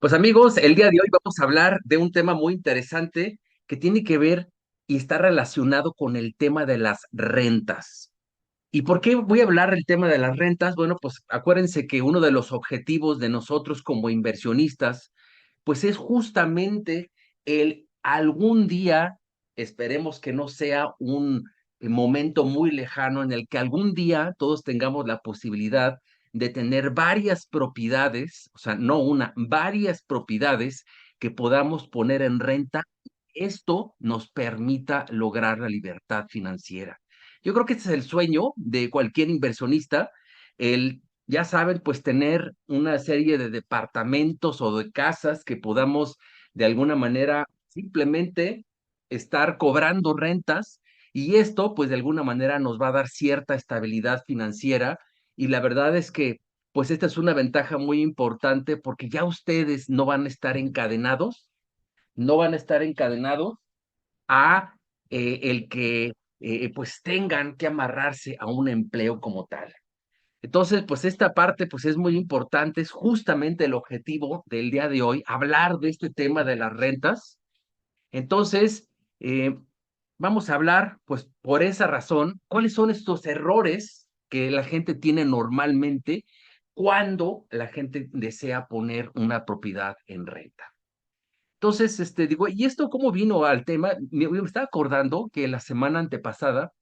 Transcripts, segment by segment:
Pues amigos, el día de hoy vamos a hablar de un tema muy interesante que tiene que ver y está relacionado con el tema de las rentas. ¿Y por qué voy a hablar del tema de las rentas? Bueno, pues acuérdense que uno de los objetivos de nosotros como inversionistas, pues es justamente el algún día, esperemos que no sea un momento muy lejano en el que algún día todos tengamos la posibilidad de tener varias propiedades, o sea, no una, varias propiedades que podamos poner en renta. Esto nos permita lograr la libertad financiera. Yo creo que este es el sueño de cualquier inversionista, el, ya saben, pues tener una serie de departamentos o de casas que podamos de alguna manera simplemente estar cobrando rentas, y esto pues de alguna manera nos va a dar cierta estabilidad financiera, y la verdad es que pues esta es una ventaja muy importante porque ya ustedes no van a estar encadenados, no van a estar encadenados a el que pues tengan que amarrarse a un empleo como tal. Entonces, pues esta parte pues es muy importante, es justamente el objetivo del día de hoy, hablar de este tema de las rentas. Entonces, eh, vamos a hablar, pues por esa razón, cuáles son estos errores que la gente tiene normalmente cuando la gente desea poner una propiedad en renta. Entonces, digo, ¿y esto cómo vino al tema? Me estaba acordando que la semana antepasada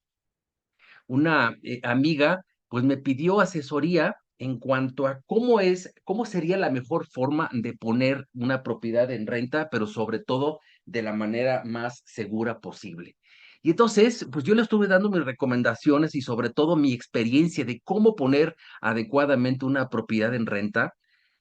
una amiga pues me pidió asesoría en cuanto a cómo sería la mejor forma de poner una propiedad en renta, pero sobre todo de la manera más segura posible. Y entonces, pues yo le estuve dando mis recomendaciones y sobre todo mi experiencia de cómo poner adecuadamente una propiedad en renta.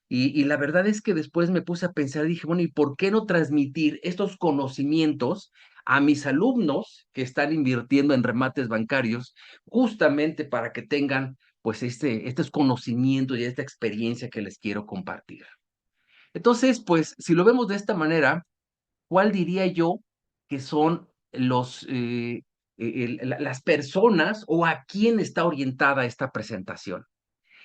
Y la verdad es que después me puse a pensar, dije, bueno, ¿y por qué no transmitir estos conocimientos a mis alumnos que están invirtiendo en remates bancarios, justamente para que tengan pues estos conocimientos y esta experiencia que les quiero compartir? Entonces, pues si lo vemos de esta manera, ¿cuál diría yo que son las personas o a quién está orientada esta presentación?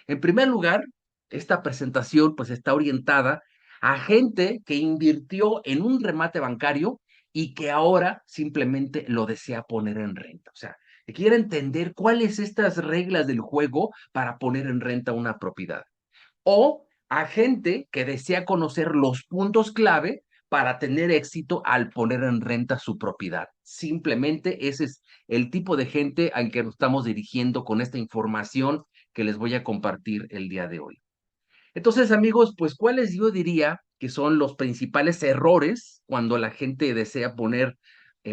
En primer lugar, esta presentación pues está orientada a gente que invirtió en un remate bancario y que ahora simplemente lo desea poner en renta. O sea, que quiere entender cuáles estas reglas del juego para poner en renta una propiedad. O a gente que desea conocer los puntos clave para tener éxito al poner en renta su propiedad. Simplemente ese es el tipo de gente al que nos estamos dirigiendo con esta información que les voy a compartir el día de hoy. Entonces, amigos, pues, ¿cuáles yo diría que son los principales errores cuando la gente desea poner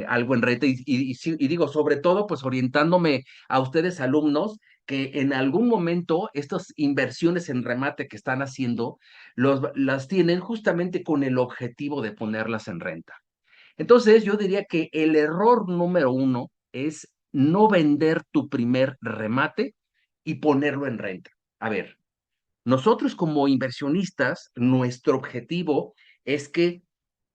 algo en renta? Y digo, sobre todo, pues, orientándome a ustedes, alumnos, que en algún momento estas inversiones en remate que están haciendo, las tienen justamente con el objetivo de ponerlas en renta. Entonces, yo diría que el error número uno es no vender tu primer remate y ponerlo en renta. A ver, nosotros como inversionistas, nuestro objetivo es que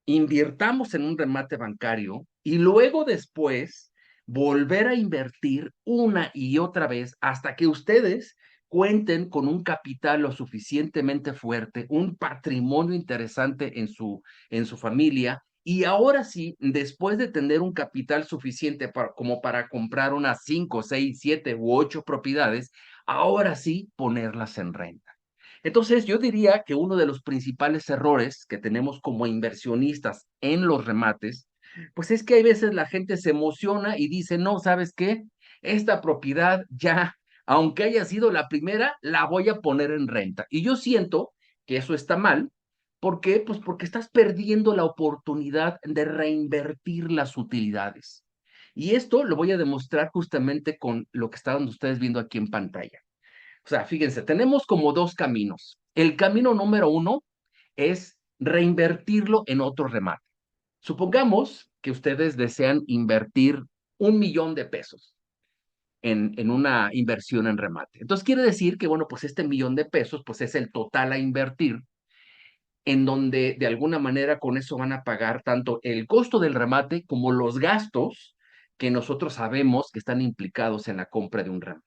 invirtamos en un remate bancario y luego después volver a invertir una y otra vez hasta que ustedes cuenten con un capital lo suficientemente fuerte, un patrimonio interesante en su familia. Y ahora sí, después de tener un capital suficiente como para comprar unas 5, 6, 7 u 8 propiedades, ahora sí ponerlas en renta. Entonces, yo diría que uno de los principales errores que tenemos como inversionistas en los remates, pues es que hay veces la gente se emociona y dice, no, ¿sabes qué? Esta propiedad ya, aunque haya sido la primera, la voy a poner en renta. Y yo siento que eso está mal. ¿Por qué? Pues porque estás perdiendo la oportunidad de reinvertir las utilidades. Y esto lo voy a demostrar justamente con lo que estaban ustedes viendo aquí en pantalla. O sea, fíjense, tenemos como dos caminos. El camino número uno es reinvertirlo en otro remate. Supongamos que ustedes desean invertir 1 millón de pesos en una inversión en remate. Entonces quiere decir que, bueno, pues este 1 millón de pesos, pues es el total a invertir, en donde de alguna manera con eso van a pagar tanto el costo del remate como los gastos que nosotros sabemos que están implicados en la compra de un remate.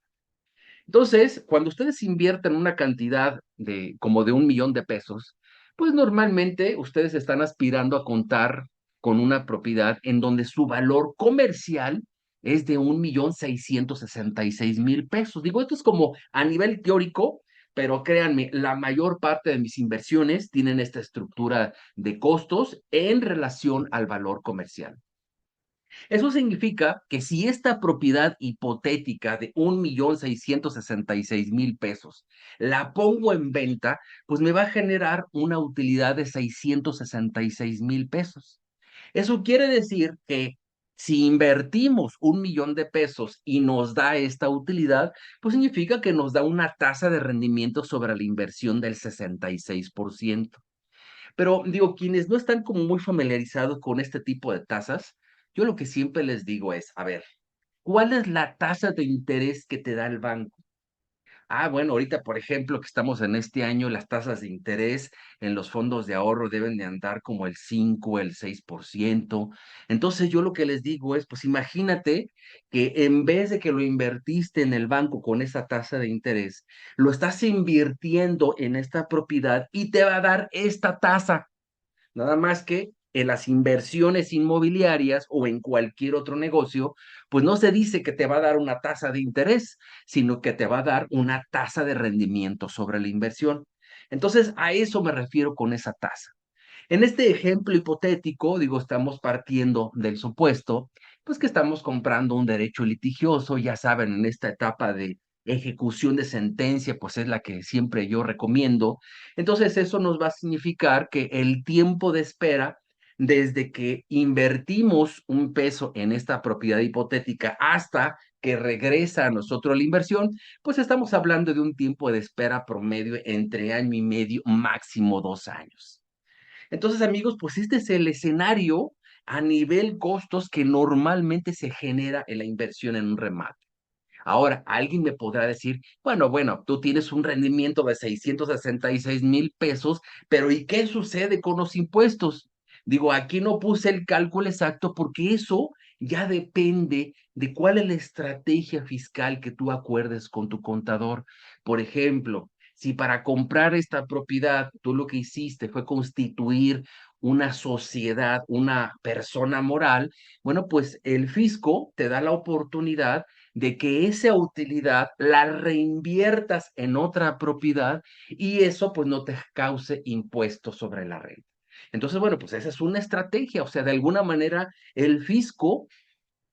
Entonces, cuando ustedes invierten una cantidad de como de 1 millón de pesos, Pues normalmente ustedes están aspirando a contar con una propiedad en donde su valor comercial es de 1,666,000 pesos. Digo, esto es como a nivel teórico, pero créanme, la mayor parte de mis inversiones tienen esta estructura de costos en relación al valor comercial. Eso significa que si esta propiedad hipotética de 1,666,000 pesos la pongo en venta, pues me va a generar una utilidad de 666,000 pesos. Eso quiere decir que si invertimos 1,000,000 de pesos y nos da esta utilidad, pues significa que nos da una tasa de rendimiento sobre la inversión del 66%. Pero digo, quienes no están como muy familiarizados con este tipo de tasas, yo lo que siempre les digo es, a ver, ¿cuál es la tasa de interés que te da el banco? Ah, bueno, ahorita, por ejemplo, que estamos en este año, las tasas de interés en los fondos de ahorro deben de andar como el 5, el 6%. Entonces, yo lo que les digo es, pues imagínate que en vez de que lo invertiste en el banco con esa tasa de interés, lo estás invirtiendo en esta propiedad y te va a dar esta tasa. Nada más que en las inversiones inmobiliarias o en cualquier otro negocio, pues no se dice que te va a dar una tasa de interés, sino que te va a dar una tasa de rendimiento sobre la inversión. Entonces, a eso me refiero con esa tasa. En este ejemplo hipotético, digo, estamos partiendo del supuesto, pues que estamos comprando un derecho litigioso, ya saben, en esta etapa de ejecución de sentencia, pues es la que siempre yo recomiendo. Entonces, eso nos va a significar que el tiempo de espera desde que invertimos un peso en esta propiedad hipotética hasta que regresa a nosotros la inversión, pues estamos hablando de un tiempo de espera promedio entre año y medio, máximo 2 años. Entonces, amigos, pues este es el escenario a nivel costos que normalmente se genera en la inversión en un remate. Ahora, alguien me podrá decir, bueno, tú tienes un rendimiento de 666,000 pesos, pero ¿y qué sucede con los impuestos? Digo, aquí no puse el cálculo exacto porque eso ya depende de cuál es la estrategia fiscal que tú acuerdes con tu contador. Por ejemplo, si para comprar esta propiedad tú lo que hiciste fue constituir una sociedad, una persona moral, bueno, pues el fisco te da la oportunidad de que esa utilidad la reinviertas en otra propiedad y eso pues no te cause impuestos sobre la renta. Entonces, bueno, pues esa es una estrategia, o sea, de alguna manera el fisco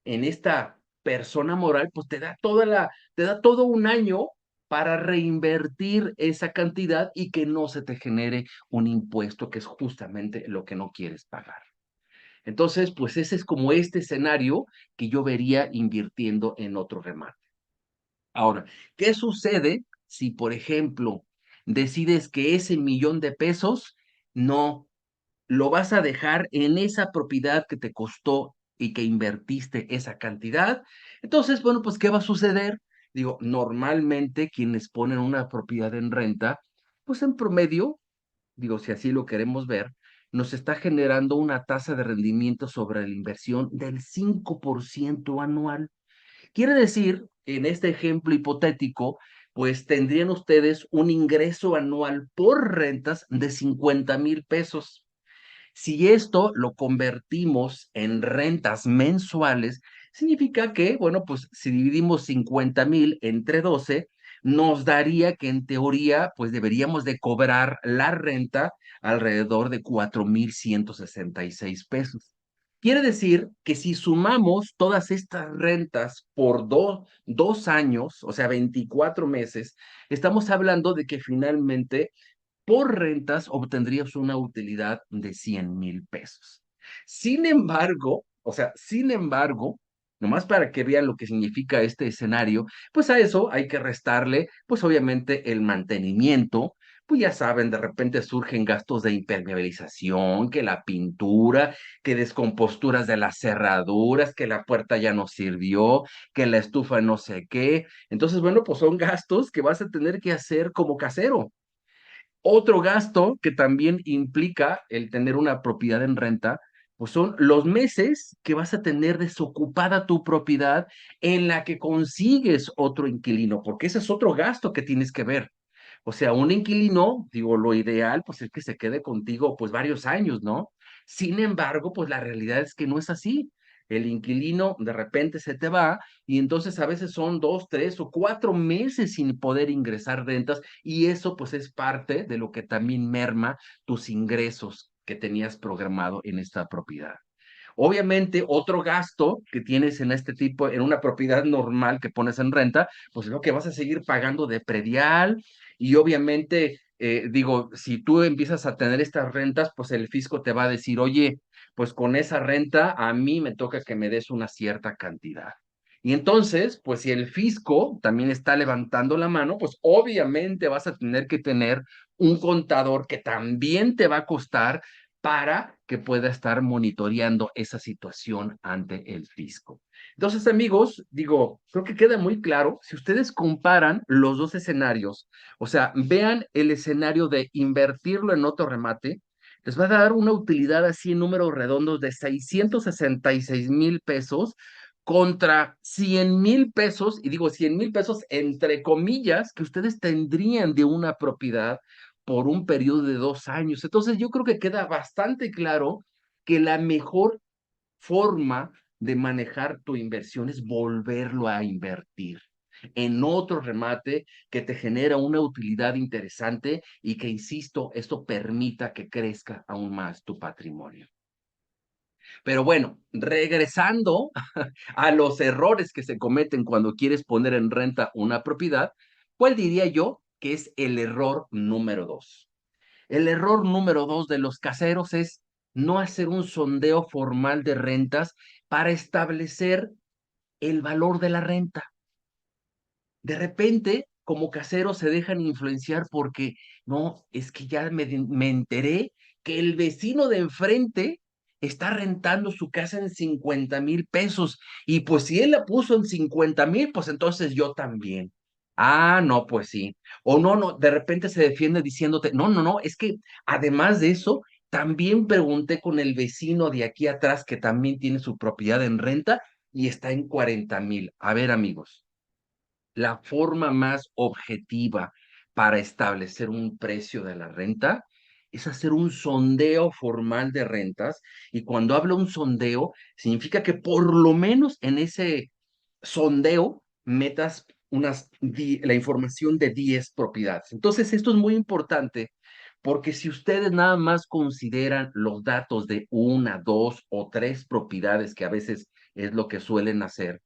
en esta persona moral pues te da todo un año para reinvertir esa cantidad y que no se te genere un impuesto que es justamente lo que no quieres pagar. Entonces, pues ese es como este escenario que yo vería invirtiendo en otro remate. Ahora, ¿qué sucede si, por ejemplo, decides que ese 1,000,000 de pesos no lo vas a dejar en esa propiedad que te costó y que invertiste esa cantidad? Entonces, bueno, pues, ¿qué va a suceder? Digo, normalmente quienes ponen una propiedad en renta, pues en promedio, digo, si así lo queremos ver, nos está generando una tasa de rendimiento sobre la inversión del 5% anual. Quiere decir, en este ejemplo hipotético, pues tendrían ustedes un ingreso anual por rentas de 50,000 pesos. Si esto lo convertimos en rentas mensuales, significa que, bueno, pues si dividimos 50,000 entre 12, nos daría que en teoría, pues deberíamos de cobrar la renta alrededor de 4,166 pesos. Quiere decir que si sumamos todas estas rentas por 2 años, o sea, 24 meses, estamos hablando de que finalmente por rentas obtendrías una utilidad de 100,000 pesos. Sin embargo, o sea, sin embargo, nomás para que vean lo que significa este escenario, pues a eso hay que restarle, pues obviamente el mantenimiento, pues ya saben, de repente surgen gastos de impermeabilización, que la pintura, que descomposturas de las cerraduras, que la puerta ya no sirvió, que la estufa no sé qué. Entonces, bueno, pues son gastos que vas a tener que hacer como casero. Otro gasto que también implica el tener una propiedad en renta, pues son los meses que vas a tener desocupada tu propiedad en la que consigues otro inquilino, porque ese es otro gasto que tienes que ver. O sea, un inquilino, digo, lo ideal, pues es que se quede contigo, pues varios años, ¿no? Sin embargo, pues la realidad es que no es así. El inquilino de repente se te va y entonces a veces son 2, 3 o 4 meses sin poder ingresar rentas y eso pues es parte de lo que también merma tus ingresos que tenías programado en esta propiedad. Obviamente, otro gasto que tienes en este tipo, en una propiedad normal que pones en renta, pues es lo que vas a seguir pagando de predial y obviamente, digo, si tú empiezas a tener estas rentas, pues el fisco te va a decir, oye, pues con esa renta a mí me toca que me des una cierta cantidad. Y entonces, pues si el fisco también está levantando la mano, pues obviamente vas a tener que tener un contador que también te va a costar para que pueda estar monitoreando esa situación ante el fisco. Entonces, amigos, digo, creo que queda muy claro, si ustedes comparan los dos escenarios, o sea, vean el escenario de invertirlo en otro remate, les va a dar una utilidad así en números redondos de 666,000 pesos contra 100,000 pesos, y digo 100,000 pesos entre comillas, que ustedes tendrían de una propiedad por un periodo de 2 años. Entonces, yo creo que queda bastante claro que la mejor forma de manejar tu inversión es volverlo a invertir en otro remate que te genera una utilidad interesante y que, insisto, esto permita que crezca aún más tu patrimonio. Pero bueno, regresando a los errores que se cometen cuando quieres poner en renta una propiedad, ¿cuál diría yo que es el error número dos? El error número dos de los caseros es no hacer un sondeo formal de rentas para establecer el valor de la renta. De repente, como caseros se dejan influenciar porque, no, es que ya me enteré que el vecino de enfrente está rentando su casa en 50,000 pesos. Y pues si él la puso en 50,000, pues entonces yo también. Ah, no, pues sí. O no, no, de repente se defiende diciéndote, no, no, no, es que además de eso, también pregunté con el vecino de aquí atrás que también tiene su propiedad en renta y está en 40,000. A ver, amigos, la forma más objetiva para establecer un precio de la renta es hacer un sondeo formal de rentas. Y cuando hablo un sondeo, significa que por lo menos en ese sondeo metas la información de 10 propiedades. Entonces, esto es muy importante porque si ustedes nada más consideran los datos de una, dos o tres propiedades, que a veces es lo que suelen hacer,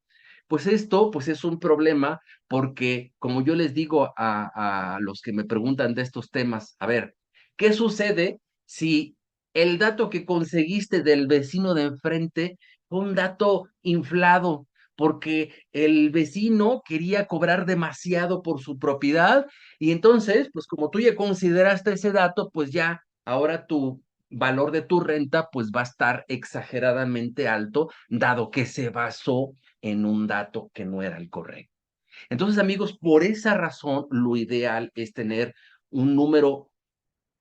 pues esto pues es un problema porque, como yo les digo a los que me preguntan de estos temas, a ver, ¿qué sucede si el dato que conseguiste del vecino de enfrente fue un dato inflado? Porque el vecino quería cobrar demasiado por su propiedad y entonces, pues como tú ya consideraste ese dato, pues ya ahora tu valor de tu renta pues va a estar exageradamente alto, dado que se basó en un dato que no era el correcto. Entonces, amigos, por esa razón, lo ideal es tener un número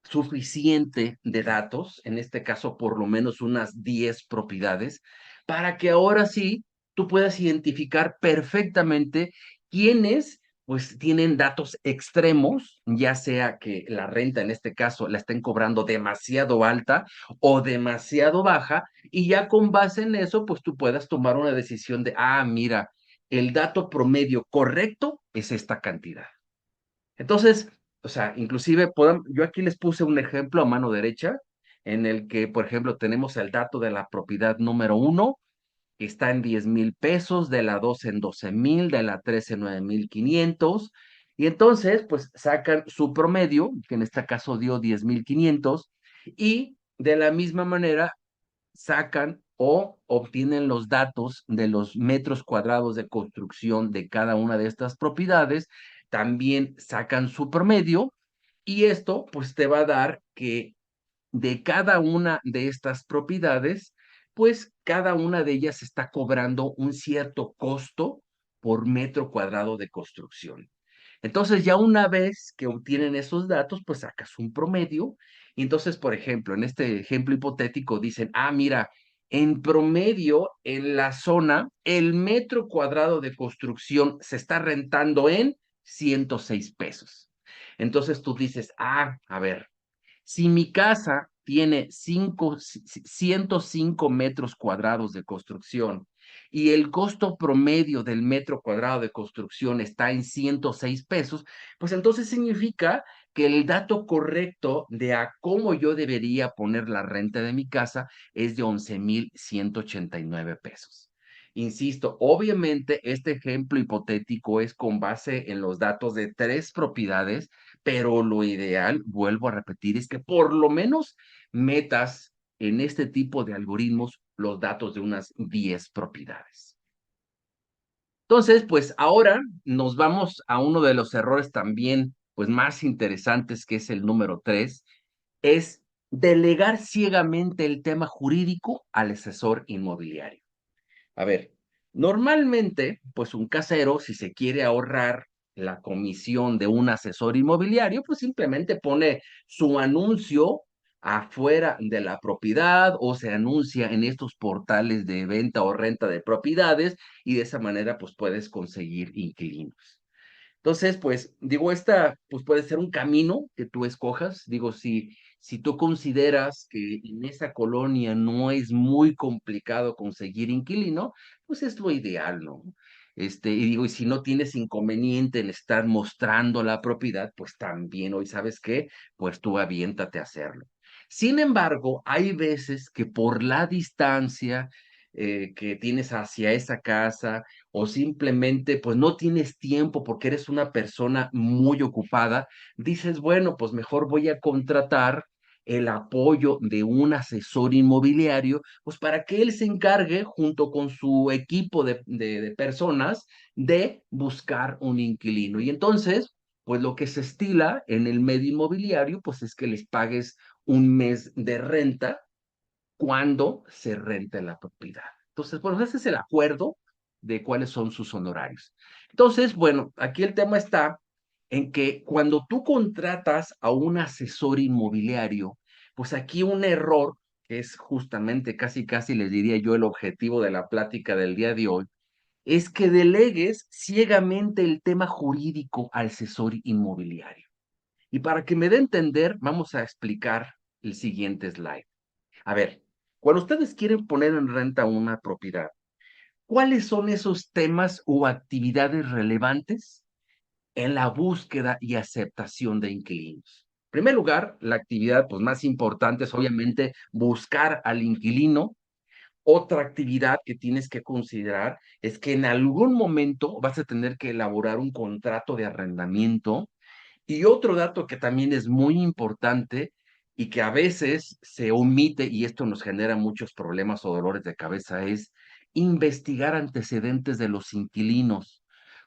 suficiente de datos, en este caso por lo menos unas 10 propiedades, para que ahora sí tú puedas identificar perfectamente quiénes pues tienen datos extremos, ya sea que la renta en este caso la estén cobrando demasiado alta o demasiado baja, y ya con base en eso, pues tú puedas tomar una decisión de, ah, mira, el dato promedio correcto es esta cantidad. Entonces, o sea, inclusive yo aquí les puse un ejemplo a mano derecha en el que, por ejemplo, tenemos el dato de la propiedad número uno, que está en 10,000 pesos, de la dos en 12,000, de la tres en 9,500, y entonces, pues sacan su promedio, que en este caso dio 10,500, y de la misma manera sacan o obtienen los datos de los metros cuadrados de construcción de cada una de estas propiedades, también sacan su promedio y esto pues te va a dar que de cada una de estas propiedades, pues cada una de ellas está cobrando un cierto costo por metro cuadrado de construcción. Entonces, ya una vez que obtienen esos datos, pues sacas un promedio. Y entonces, por ejemplo, en este ejemplo hipotético dicen, ah, mira, en promedio en la zona, el metro cuadrado de construcción se está rentando en 106 pesos. Entonces tú dices, a ver, si mi casa tiene 105 metros cuadrados de construcción y el costo promedio del metro cuadrado de construcción está en 106 pesos, pues entonces significa que el dato correcto de a cómo yo debería poner la renta de mi casa es de 11,189 pesos. Insisto, obviamente este ejemplo hipotético es con base en los datos de 3 propiedades, pero lo ideal, vuelvo a repetir, es que por lo menos metas en este tipo de algoritmos los datos de unas 10 propiedades. Entonces, pues ahora nos vamos a uno de los errores también, pues más interesantes, que es el número 3, es delegar ciegamente el tema jurídico al asesor inmobiliario. A ver, normalmente, pues un casero, si se quiere ahorrar la comisión de un asesor inmobiliario, pues simplemente pone su anuncio afuera de la propiedad o se anuncia en estos portales de venta o renta de propiedades y de esa manera pues puedes conseguir inquilinos. Entonces, pues, digo, esta, pues puede ser un camino que tú escojas. Digo, si tú consideras que en esa colonia no es muy complicado conseguir inquilino, pues es lo ideal, ¿no? Y digo, y si no tienes inconveniente en estar mostrando la propiedad, pues también, hoy sabes qué, pues tú aviéntate a hacerlo. Sin embargo, hay veces que por la distancia que tienes hacia esa casa, o simplemente pues no tienes tiempo porque eres una persona muy ocupada, dices, bueno, pues mejor voy a contratar el apoyo de un asesor inmobiliario, pues para que él se encargue junto con su equipo de personas de buscar un inquilino. Y entonces, pues lo que se estila en el medio inmobiliario, pues es que les pagues un mes de renta cuando se rente la propiedad. Entonces, bueno, ese es el acuerdo de cuáles son sus honorarios. Entonces, bueno, aquí el tema está en que cuando tú contratas a un asesor inmobiliario, pues aquí un error, que es justamente casi, casi les diría yo el objetivo de la plática del día de hoy, es que delegues ciegamente el tema jurídico al asesor inmobiliario. Y para que me dé a entender, vamos a explicar el siguiente slide. A ver, cuando ustedes quieren poner en renta una propiedad, ¿cuáles son esos temas o actividades relevantes en la búsqueda y aceptación de inquilinos? En primer lugar, la actividad pues, más importante es obviamente buscar al inquilino. Otra actividad que tienes que considerar es que en algún momento vas a tener que elaborar un contrato de arrendamiento y otro dato que también es muy importante y que a veces se omite, y esto nos genera muchos problemas o dolores de cabeza, es investigar antecedentes de los inquilinos.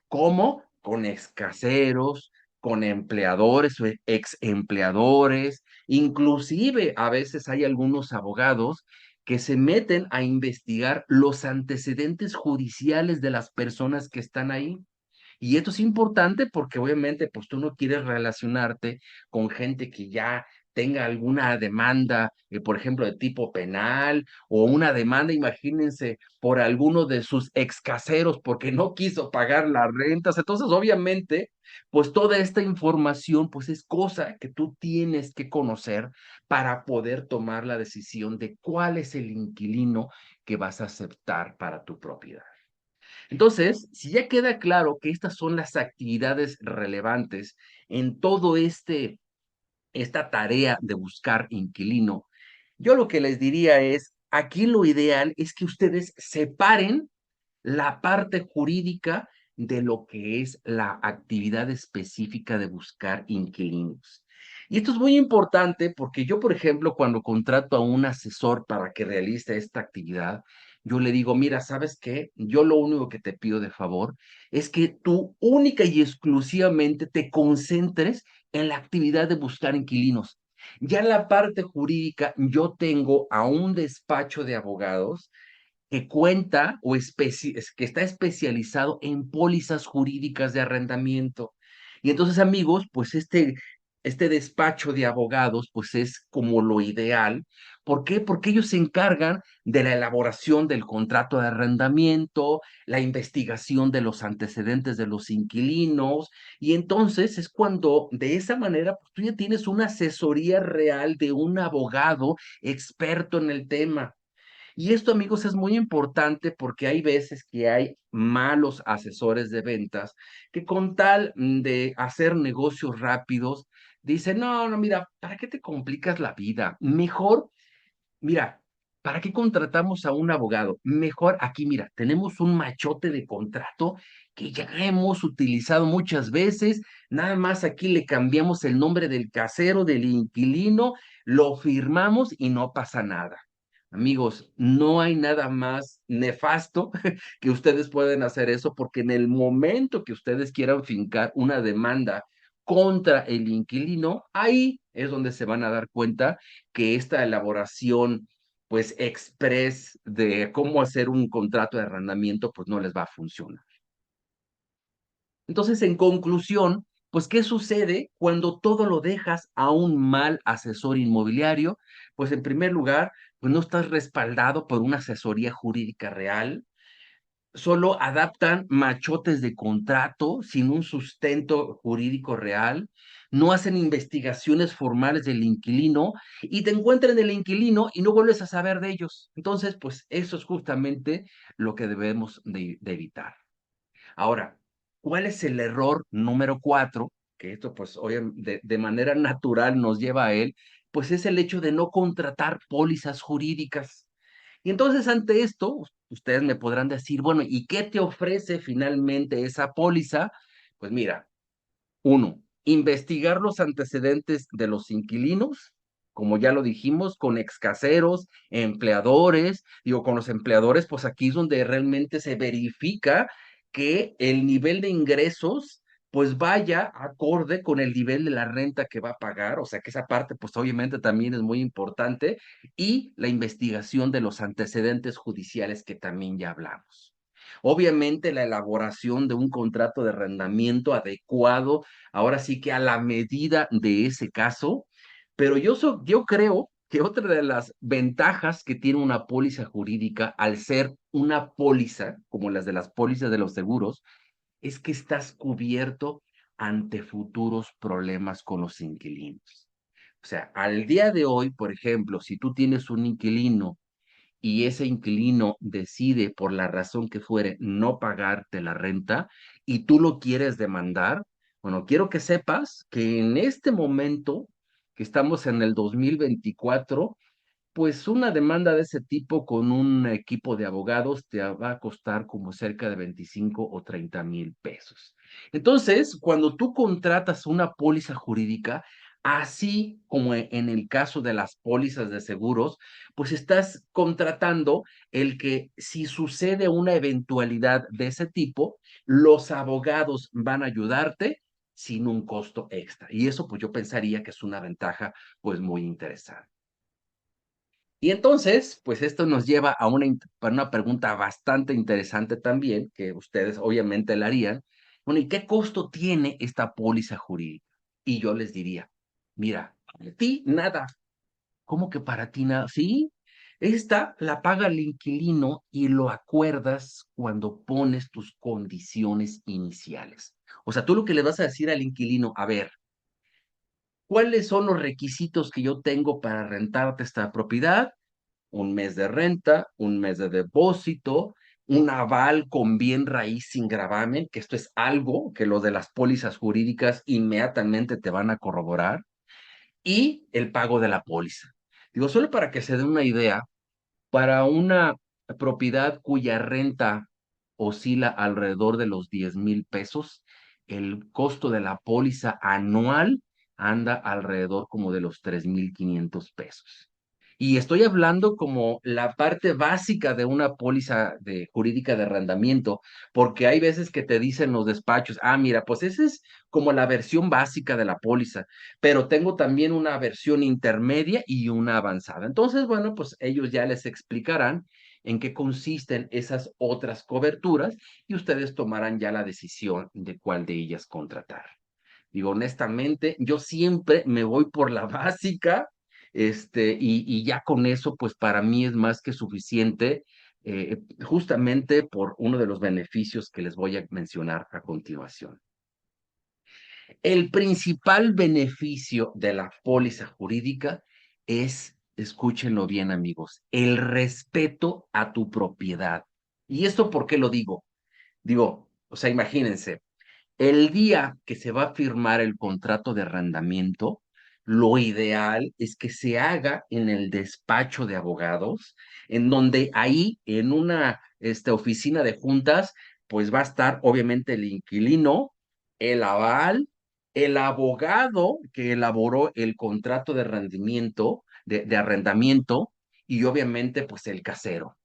¿Cómo? Con excaseros, con empleadores o ex empleadores, inclusive a veces hay algunos abogados que se meten a investigar los antecedentes judiciales de las personas que están ahí. Y esto es importante porque obviamente pues tú no quieres relacionarte con gente que ya tenga alguna demanda, por ejemplo, de tipo penal o una demanda, imagínense, por alguno de sus ex caseros porque no quiso pagar las rentas. Entonces, obviamente, pues toda esta información pues es cosa que tú tienes que conocer para poder tomar la decisión de cuál es el inquilino que vas a aceptar para tu propiedad. Entonces, si ya queda claro que estas son las actividades relevantes en todo esta tarea de buscar inquilino, yo lo que les diría es, aquí lo ideal es que ustedes separen la parte jurídica de lo que es la actividad específica de buscar inquilinos. Y esto es muy importante porque yo, por ejemplo, cuando contrato a un asesor para que realice esta actividad, yo le digo, mira, ¿sabes qué? Yo lo único que te pido de favor es que tú única y exclusivamente te concentres en la actividad de buscar inquilinos. Ya en la parte jurídica, yo tengo a un despacho de abogados que cuenta o que está especializado en pólizas jurídicas de arrendamiento. Y entonces, amigos, pues este despacho de abogados, pues es como lo ideal. ¿Por qué? Porque ellos se encargan de la elaboración del contrato de arrendamiento, la investigación de los antecedentes de los inquilinos, y entonces es cuando de esa manera pues, tú ya tienes una asesoría real de un abogado experto en el tema. Y esto, amigos, es muy importante porque hay veces que hay malos asesores de ventas que con tal de hacer negocios rápidos, dicen, no, no, mira, ¿para qué te complicas la vida? Mejor, mira, ¿para qué contratamos a un abogado? Mejor aquí, mira, tenemos un machote de contrato que ya hemos utilizado muchas veces, nada más aquí le cambiamos el nombre del casero, del inquilino, lo firmamos y no pasa nada. Amigos, no hay nada más nefasto que ustedes pueden hacer eso porque en el momento que ustedes quieran fincar una demanda contra el inquilino, ahí es donde se van a dar cuenta que esta elaboración, pues, express de cómo hacer un contrato de arrendamiento, pues, no les va a funcionar. Entonces, en conclusión, pues, ¿qué sucede cuando todo lo dejas a un mal asesor inmobiliario? Pues, en primer lugar, pues, no estás respaldado por una asesoría jurídica real, solo adaptan machotes de contrato sin un sustento jurídico real, no hacen investigaciones formales del inquilino y te encuentran el inquilino y no vuelves a saber de ellos. Entonces, pues eso es justamente lo que debemos de evitar. Ahora, ¿cuál es el error número 4? Que esto, pues, de manera natural nos lleva a él, pues es el hecho de no contratar pólizas jurídicas. Y entonces, ante esto, ustedes me podrán decir, bueno, ¿y qué te ofrece finalmente esa póliza? Pues mira, uno, investigar los antecedentes de los inquilinos, como ya lo dijimos, con excaseros, empleadores, digo, con los empleadores, pues aquí es donde realmente se verifica que el nivel de ingresos, pues vaya acorde con el nivel de la renta que va a pagar, o sea que esa parte, pues obviamente también es muy importante, y la investigación de los antecedentes judiciales que también ya hablamos. Obviamente la elaboración de un contrato de arrendamiento adecuado, ahora sí que a la medida de ese caso, pero yo creo que otra de las ventajas que tiene una póliza jurídica al ser una póliza, como las de las pólizas de los seguros, es que estás cubierto ante futuros problemas con los inquilinos. O sea, al día de hoy, por ejemplo, si tú tienes un inquilino y ese inquilino decide, por la razón que fuere, no pagarte la renta y tú lo quieres demandar, bueno, quiero que sepas que en este momento, que estamos en el 2024, pues una demanda de ese tipo con un equipo de abogados te va a costar como cerca de 25 o 30,000 pesos. Entonces, cuando tú contratas una póliza jurídica, así como en el caso de las pólizas de seguros, pues estás contratando el que si sucede una eventualidad de ese tipo, los abogados van a ayudarte sin un costo extra. Y eso, pues yo pensaría que es una ventaja, pues muy interesante. Y entonces, pues esto nos lleva a a una pregunta bastante interesante también, que ustedes obviamente la harían. Bueno, ¿y qué costo tiene esta póliza jurídica? Y yo les diría, mira, para ti nada. ¿Cómo que para ti nada? Sí, esta la paga el inquilino y lo acuerdas cuando pones tus condiciones iniciales. O sea, tú lo que le vas a decir al inquilino, a ver, ¿cuáles son los requisitos que yo tengo para rentarte esta propiedad? Un mes de renta, un mes de depósito, un aval con bien raíz sin gravamen, que esto es algo que los de las pólizas jurídicas inmediatamente te van a corroborar, y el pago de la póliza. Digo, solo para que se den una idea, para una propiedad cuya renta oscila alrededor de los 10,000 pesos, el costo de la póliza anual anda alrededor como de los 3,500 pesos. Y estoy hablando como la parte básica de una póliza jurídica de arrendamiento, porque hay veces que te dicen los despachos, ah, mira, pues esa es como la versión básica de la póliza, pero tengo también una versión intermedia y una avanzada. Entonces, bueno, pues ellos ya les explicarán en qué consisten esas otras coberturas y ustedes tomarán ya la decisión de cuál de ellas contratar. Digo, honestamente, yo siempre me voy por la básica, y ya con eso, pues para mí es más que suficiente, justamente por uno de los beneficios que les voy a mencionar a continuación. El principal beneficio de la póliza jurídica es, escúchenlo bien amigos, el respeto a tu propiedad. ¿Y esto por qué lo digo? Digo, o sea, imagínense, el día que se va a firmar el contrato de arrendamiento, lo ideal es que se haga en el despacho de abogados, en donde ahí, en una oficina de juntas, pues va a estar obviamente el inquilino, el aval, el abogado que elaboró el contrato de arrendamiento, de arrendamiento, y obviamente pues el casero.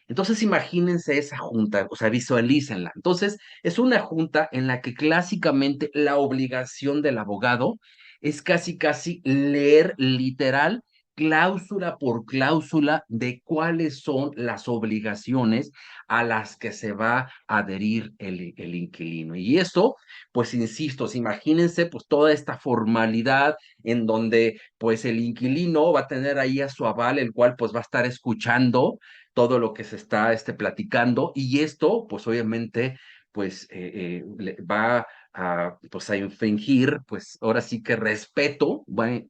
Entonces imagínense esa junta, o sea, visualícenla. Entonces es una junta en la que clásicamente la obligación del abogado es casi, casi leer literal cláusula por cláusula de cuáles son las obligaciones a las que se va a adherir el inquilino. Y eso, pues insisto, imagínense pues toda esta formalidad en donde pues el inquilino va a tener ahí a su aval, el cual pues va a estar escuchando todo lo que se está platicando y esto, pues obviamente, pues va a, pues, a infringir, pues ahora sí que respeto, va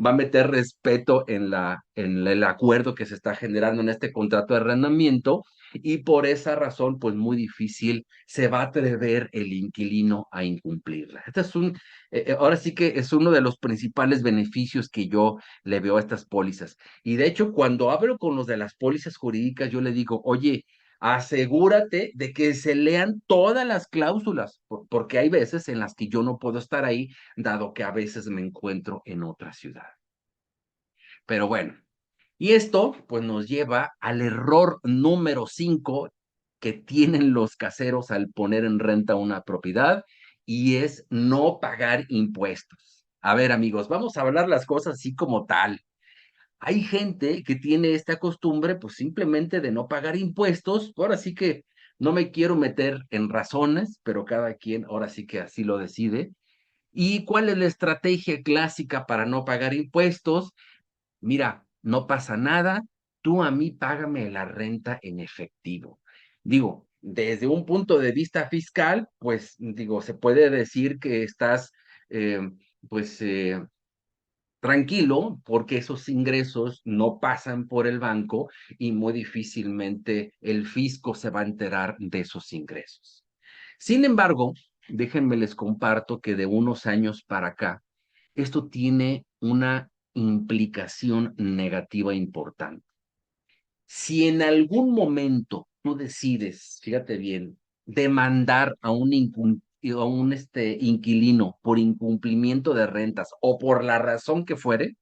a meter respeto en el acuerdo que se está generando en este contrato de arrendamiento y por esa razón, pues muy difícil se va a atrever el inquilino a incumplirla. Este es ahora sí que es uno de los principales beneficios que yo le veo a estas pólizas. Y de hecho, cuando hablo con los de las pólizas jurídicas, yo le digo, oye, asegúrate de que se lean todas las cláusulas, porque hay veces en las que yo no puedo estar ahí, dado que a veces me encuentro en otra ciudad. Pero bueno, y esto pues nos lleva al error número 5 que tienen los caseros al poner en renta una propiedad y es no pagar impuestos. A ver, amigos, vamos a hablar las cosas así como tal. Hay gente que tiene esta costumbre, pues simplemente de no pagar impuestos. Ahora sí que no me quiero meter en razones, pero cada quien ahora sí que así lo decide. ¿Y cuál es la estrategia clásica para no pagar impuestos? Mira, no pasa nada, tú a mí págame la renta en efectivo. Digo, desde un punto de vista fiscal, pues digo, se puede decir que estás, eh, pues, tranquilo, porque esos ingresos no pasan por el banco y muy difícilmente el fisco se va a enterar de esos ingresos. Sin embargo, déjenme les comparto que de unos años para acá, esto tiene una implicación negativa importante. Si en algún momento tú decides, fíjate bien, demandar a un inquilino por incumplimiento de rentas o por la razón que fuere,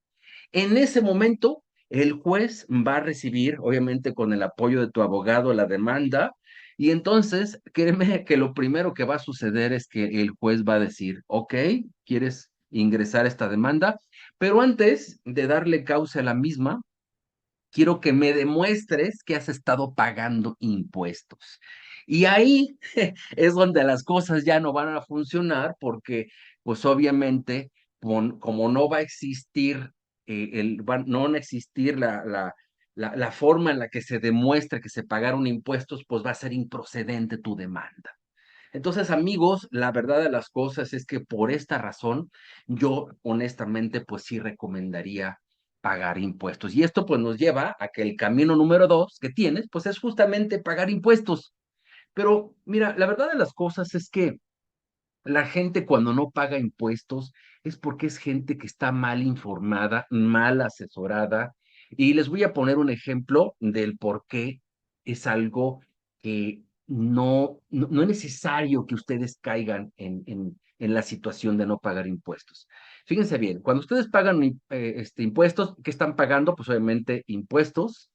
en ese momento el juez va a recibir, obviamente con el apoyo de tu abogado, la demanda, y entonces créeme que lo primero que va a suceder es que el juez va a decir, ok, ¿quieres ingresar esta demanda? Pero antes de darle causa a la misma, quiero que me demuestres que has estado pagando impuestos. Y ahí es donde las cosas ya no van a funcionar porque, pues obviamente, como no va a existir, no van a existir la forma en la que se demuestre que se pagaron impuestos, pues va a ser improcedente tu demanda. Entonces, amigos, la verdad de las cosas es que por esta razón, yo honestamente, pues sí recomendaría pagar impuestos. Y esto pues nos lleva a que el camino número 2 que tienes, pues es justamente pagar impuestos. Pero mira, la verdad de las cosas es que la gente cuando no paga impuestos es porque es gente que está mal informada, mal asesorada. Y les voy a poner un ejemplo del por qué es algo que no es necesario que ustedes caigan en la situación de no pagar impuestos. Fíjense bien, cuando ustedes pagan impuestos, ¿qué están pagando? Pues obviamente impuestos,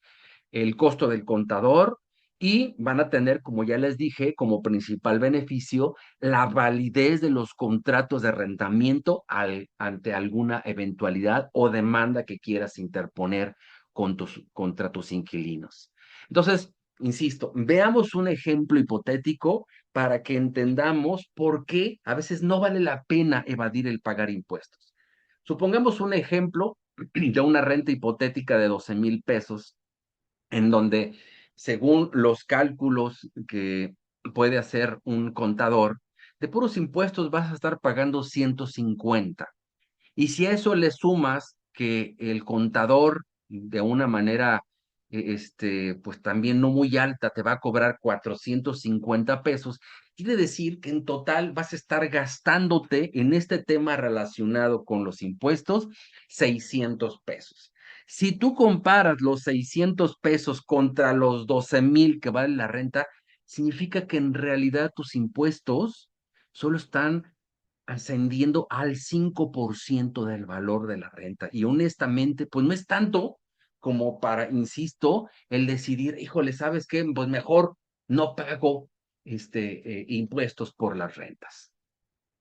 el costo del contador y van a tener, como ya les dije, como principal beneficio la validez de los contratos de arrendamiento ante alguna eventualidad o demanda que quieras interponer contra tus inquilinos. Entonces, insisto, veamos un ejemplo hipotético para que entendamos por qué a veces no vale la pena evadir el pagar impuestos. Supongamos un ejemplo de una renta hipotética de 12,000 pesos, en donde, según los cálculos que puede hacer un contador, de puros impuestos vas a estar pagando 150. Y si a eso le sumas que el contador, de una manera, pues también no muy alta, te va a cobrar 450 pesos, quiere decir que en total vas a estar gastándote en este tema relacionado con los impuestos 600 pesos. Si tú comparas los 600 pesos contra los 12,000 que vale la renta, significa que en realidad tus impuestos solo están ascendiendo al 5% del valor de la renta. Y honestamente, pues no es tanto como para, insisto, el decidir, híjole, ¿sabes qué? Pues mejor no pago impuestos por las rentas.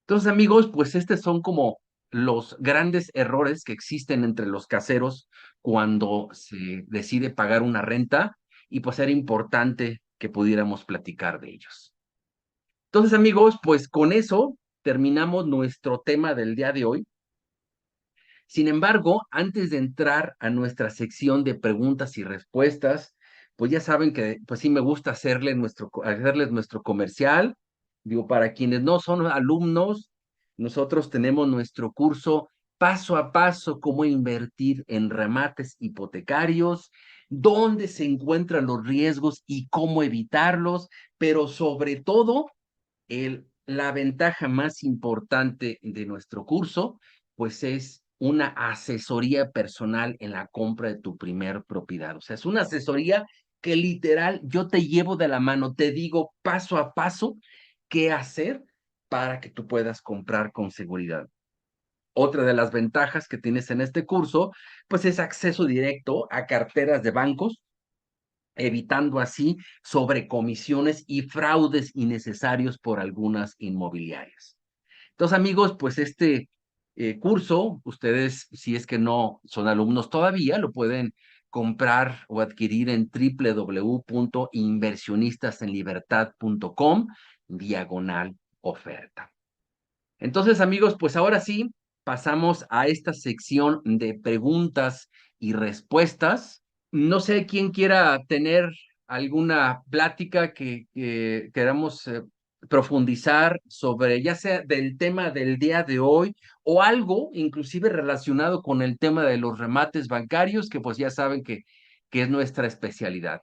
Entonces, amigos, pues estos son como los grandes errores que existen entre los caseros cuando se decide pagar una renta, y pues era importante que pudiéramos platicar de ellos. Entonces, amigos, pues con eso terminamos nuestro tema del día de hoy. Sin embargo, antes de entrar a nuestra sección de preguntas y respuestas, pues ya saben que pues sí me gusta hacerles nuestro comercial. Digo, para quienes no son alumnos, nosotros tenemos nuestro curso paso a paso cómo invertir en remates hipotecarios, dónde se encuentran los riesgos y cómo evitarlos, pero sobre todo la ventaja más importante de nuestro curso, pues es una asesoría personal en la compra de tu primer propiedad. O sea, es una asesoría que literal yo te llevo de la mano, te digo paso a paso qué hacer para que tú puedas comprar con seguridad. Otra de las ventajas que tienes en este curso, pues es acceso directo a carteras de bancos, evitando así sobrecomisiones y fraudes innecesarios por algunas inmobiliarias. Entonces, amigos, pues este curso, ustedes, si es que no son alumnos todavía, lo pueden comprar o adquirir en www.inversionistasenlibertad.com/oferta. Entonces, amigos, pues ahora sí, pasamos a esta sección de preguntas y respuestas. No sé quién quiera tener alguna plática que queramos profundizar sobre, ya sea del tema del día de hoy o algo inclusive relacionado con el tema de los remates bancarios, que pues ya saben que es nuestra especialidad.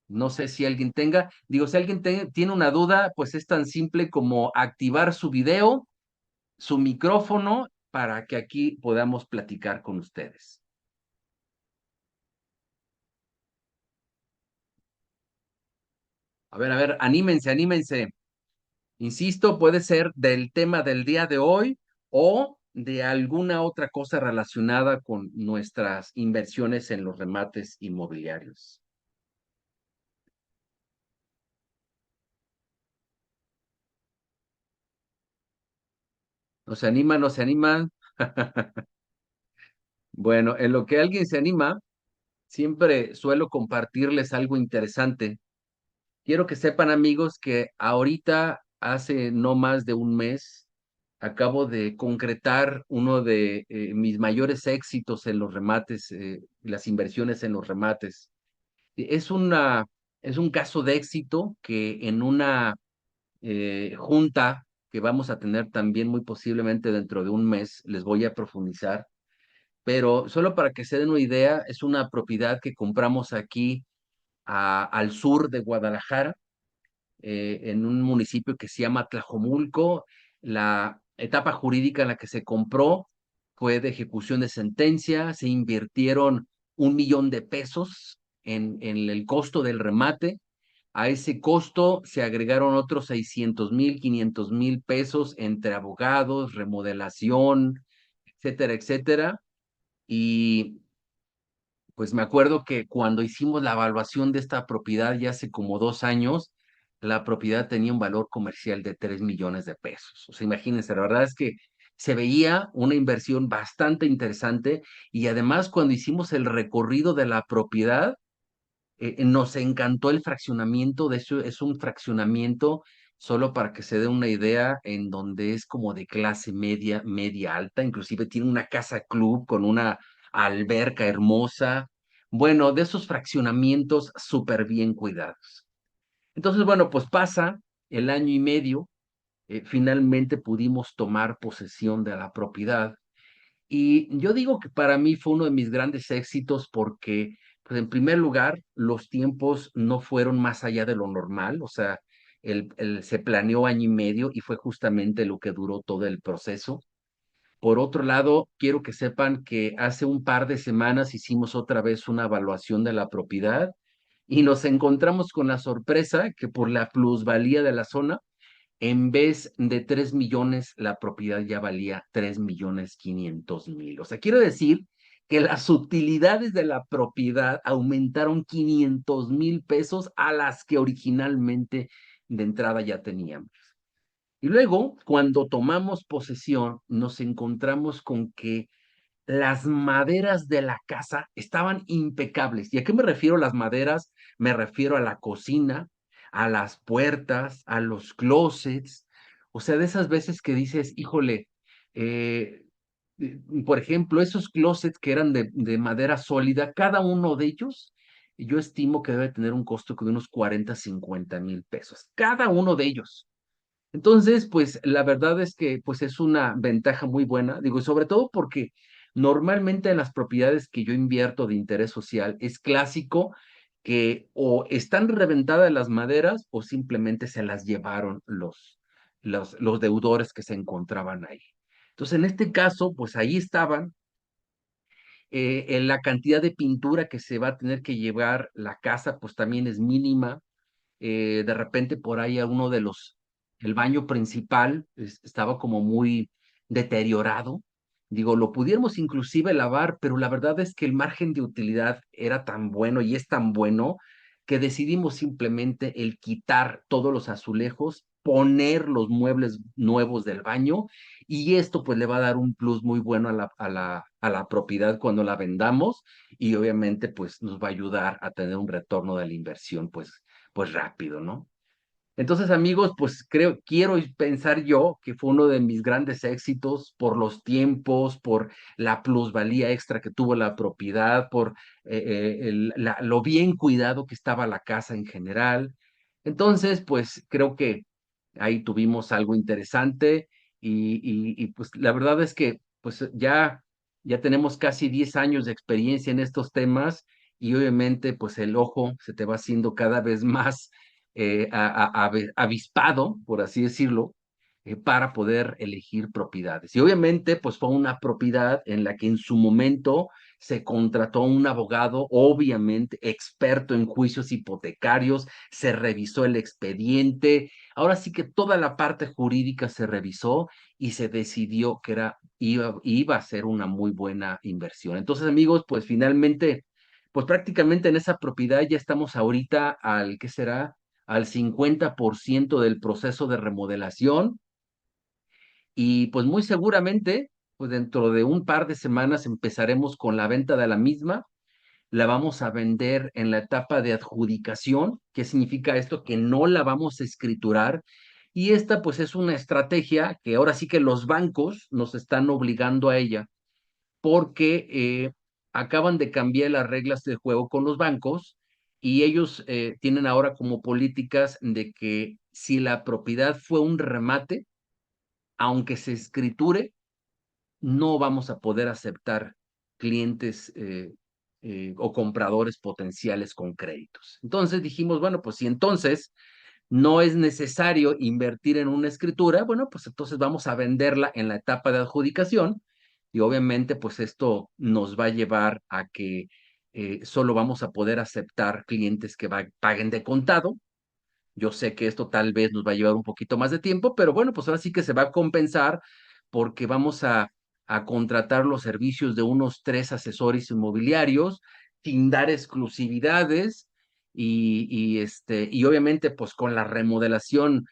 No sé si alguien tenga, digo, si alguien tiene una duda, pues es tan simple como activar su video, su micrófono, para que aquí podamos platicar con ustedes. A ver, anímense, anímense. Insisto, puede ser del tema del día de hoy o de alguna otra cosa relacionada con nuestras inversiones en los remates inmobiliarios. ¿No se animan? ¿No se animan? Bueno, en lo que alguien se anima, siempre suelo compartirles algo interesante. Quiero que sepan, amigos, que ahorita, hace no más de un mes, acabo de concretar uno de mis mayores éxitos en los remates, las inversiones en los remates. Es es un caso de éxito que en una junta que vamos a tener también muy posiblemente dentro de un mes, les voy a profundizar, pero solo para que se den una idea, es una propiedad que compramos aquí al sur de Guadalajara, en un municipio que se llama Tlajomulco. La etapa jurídica en la que se compró fue de ejecución de sentencia, se invirtieron 1 millón de pesos en el costo del remate. A ese costo se agregaron otros 600,000, 500,000 pesos entre abogados, remodelación, etcétera, etcétera. Y pues me acuerdo que cuando hicimos la evaluación de esta propiedad ya hace como 2 años, la propiedad tenía un valor comercial de 3 millones de pesos. O sea, imagínense, la verdad es que se veía una inversión bastante interesante, y además cuando hicimos el recorrido de la propiedad, nos encantó el fraccionamiento. De hecho, es un fraccionamiento, solo para que se dé una idea, en donde es como de clase media, media alta. Inclusive tiene una casa club con una alberca hermosa. Bueno, de esos fraccionamientos súper bien cuidados. Entonces, bueno, pues pasa el año y medio, finalmente pudimos tomar posesión de la propiedad. Y yo digo que para mí fue uno de mis grandes éxitos porque, pues en primer lugar, los tiempos no fueron más allá de lo normal. O sea, se planeó año y medio y fue justamente lo que duró todo el proceso. Por otro lado, quiero que sepan que hace un par de semanas hicimos otra vez una evaluación de la propiedad y nos encontramos con la sorpresa que, por la plusvalía de la zona, en vez de 3 millones, la propiedad ya valía 3.500.000. O sea, quiero decir que las utilidades de la propiedad aumentaron 500.000 pesos a las que originalmente de entrada ya teníamos. Y luego, cuando tomamos posesión, nos encontramos con que las maderas de la casa estaban impecables. ¿Y a qué me refiero las maderas? Me refiero a la cocina, a las puertas, a los closets. O sea, de esas veces que dices, híjole, eh, por ejemplo, esos closets que eran de madera sólida, cada uno de ellos, yo estimo que debe tener un costo de unos 40, 50.000 pesos. Cada uno de ellos. Entonces, pues la verdad es que pues es una ventaja muy buena, digo, y sobre todo porque normalmente en las propiedades que yo invierto de interés social es clásico que o están reventadas las maderas o simplemente se las llevaron los deudores que se encontraban ahí. Entonces, en este caso, pues ahí estaban. En la cantidad de pintura que se va a tener que llevar la casa, pues también es mínima. De repente por ahí el baño principal estaba como muy deteriorado. Digo, lo pudiéramos inclusive lavar, pero la verdad es que el margen de utilidad era tan bueno y es tan bueno que decidimos simplemente el quitar todos los azulejos, poner los muebles nuevos del baño, y esto pues le va a dar un plus muy bueno a la propiedad cuando la vendamos, y obviamente pues nos va a ayudar a tener un retorno de la inversión pues rápido, ¿no? Entonces, amigos, pues quiero pensar yo que fue uno de mis grandes éxitos por los tiempos, por la plusvalía extra que tuvo la propiedad, por lo bien cuidado que estaba la casa en general. Entonces, pues creo que ahí tuvimos algo interesante, pues la verdad es que pues ya tenemos casi 10 años de experiencia en estos temas, y obviamente pues el ojo se te va haciendo cada vez más avispado, por así decirlo, para poder elegir propiedades. Y obviamente, pues fue una propiedad en la que en su momento se contrató un abogado, obviamente experto en juicios hipotecarios, se revisó el expediente. Ahora sí que toda la parte jurídica se revisó y se decidió que iba a ser una muy buena inversión. Entonces, amigos, pues finalmente, pues prácticamente en esa propiedad ya estamos ahorita ¿qué será? Al 50% del proceso de remodelación, y pues muy seguramente, pues dentro de un par de semanas empezaremos con la venta de la misma. La vamos a vender en la etapa de adjudicación. ¿Qué significa esto? Que no la vamos a escriturar, y esta pues es una estrategia que ahora sí que los bancos nos están obligando a ella, porque acaban de cambiar las reglas de juego con los bancos, y ellos tienen ahora como políticas de que si la propiedad fue un remate, aunque se escriture, no vamos a poder aceptar clientes o compradores potenciales con créditos. Entonces dijimos, bueno, pues si entonces no es necesario invertir en una escritura, bueno, pues entonces vamos a venderla en la etapa de adjudicación, y obviamente pues esto nos va a llevar a que solo vamos a poder aceptar clientes que paguen de contado. Yo sé que esto tal vez nos va a llevar un poquito más de tiempo, pero bueno, pues ahora sí que se va a compensar, porque vamos a contratar los servicios de unos 3 asesores inmobiliarios sin dar exclusividades, y obviamente pues con la remodelación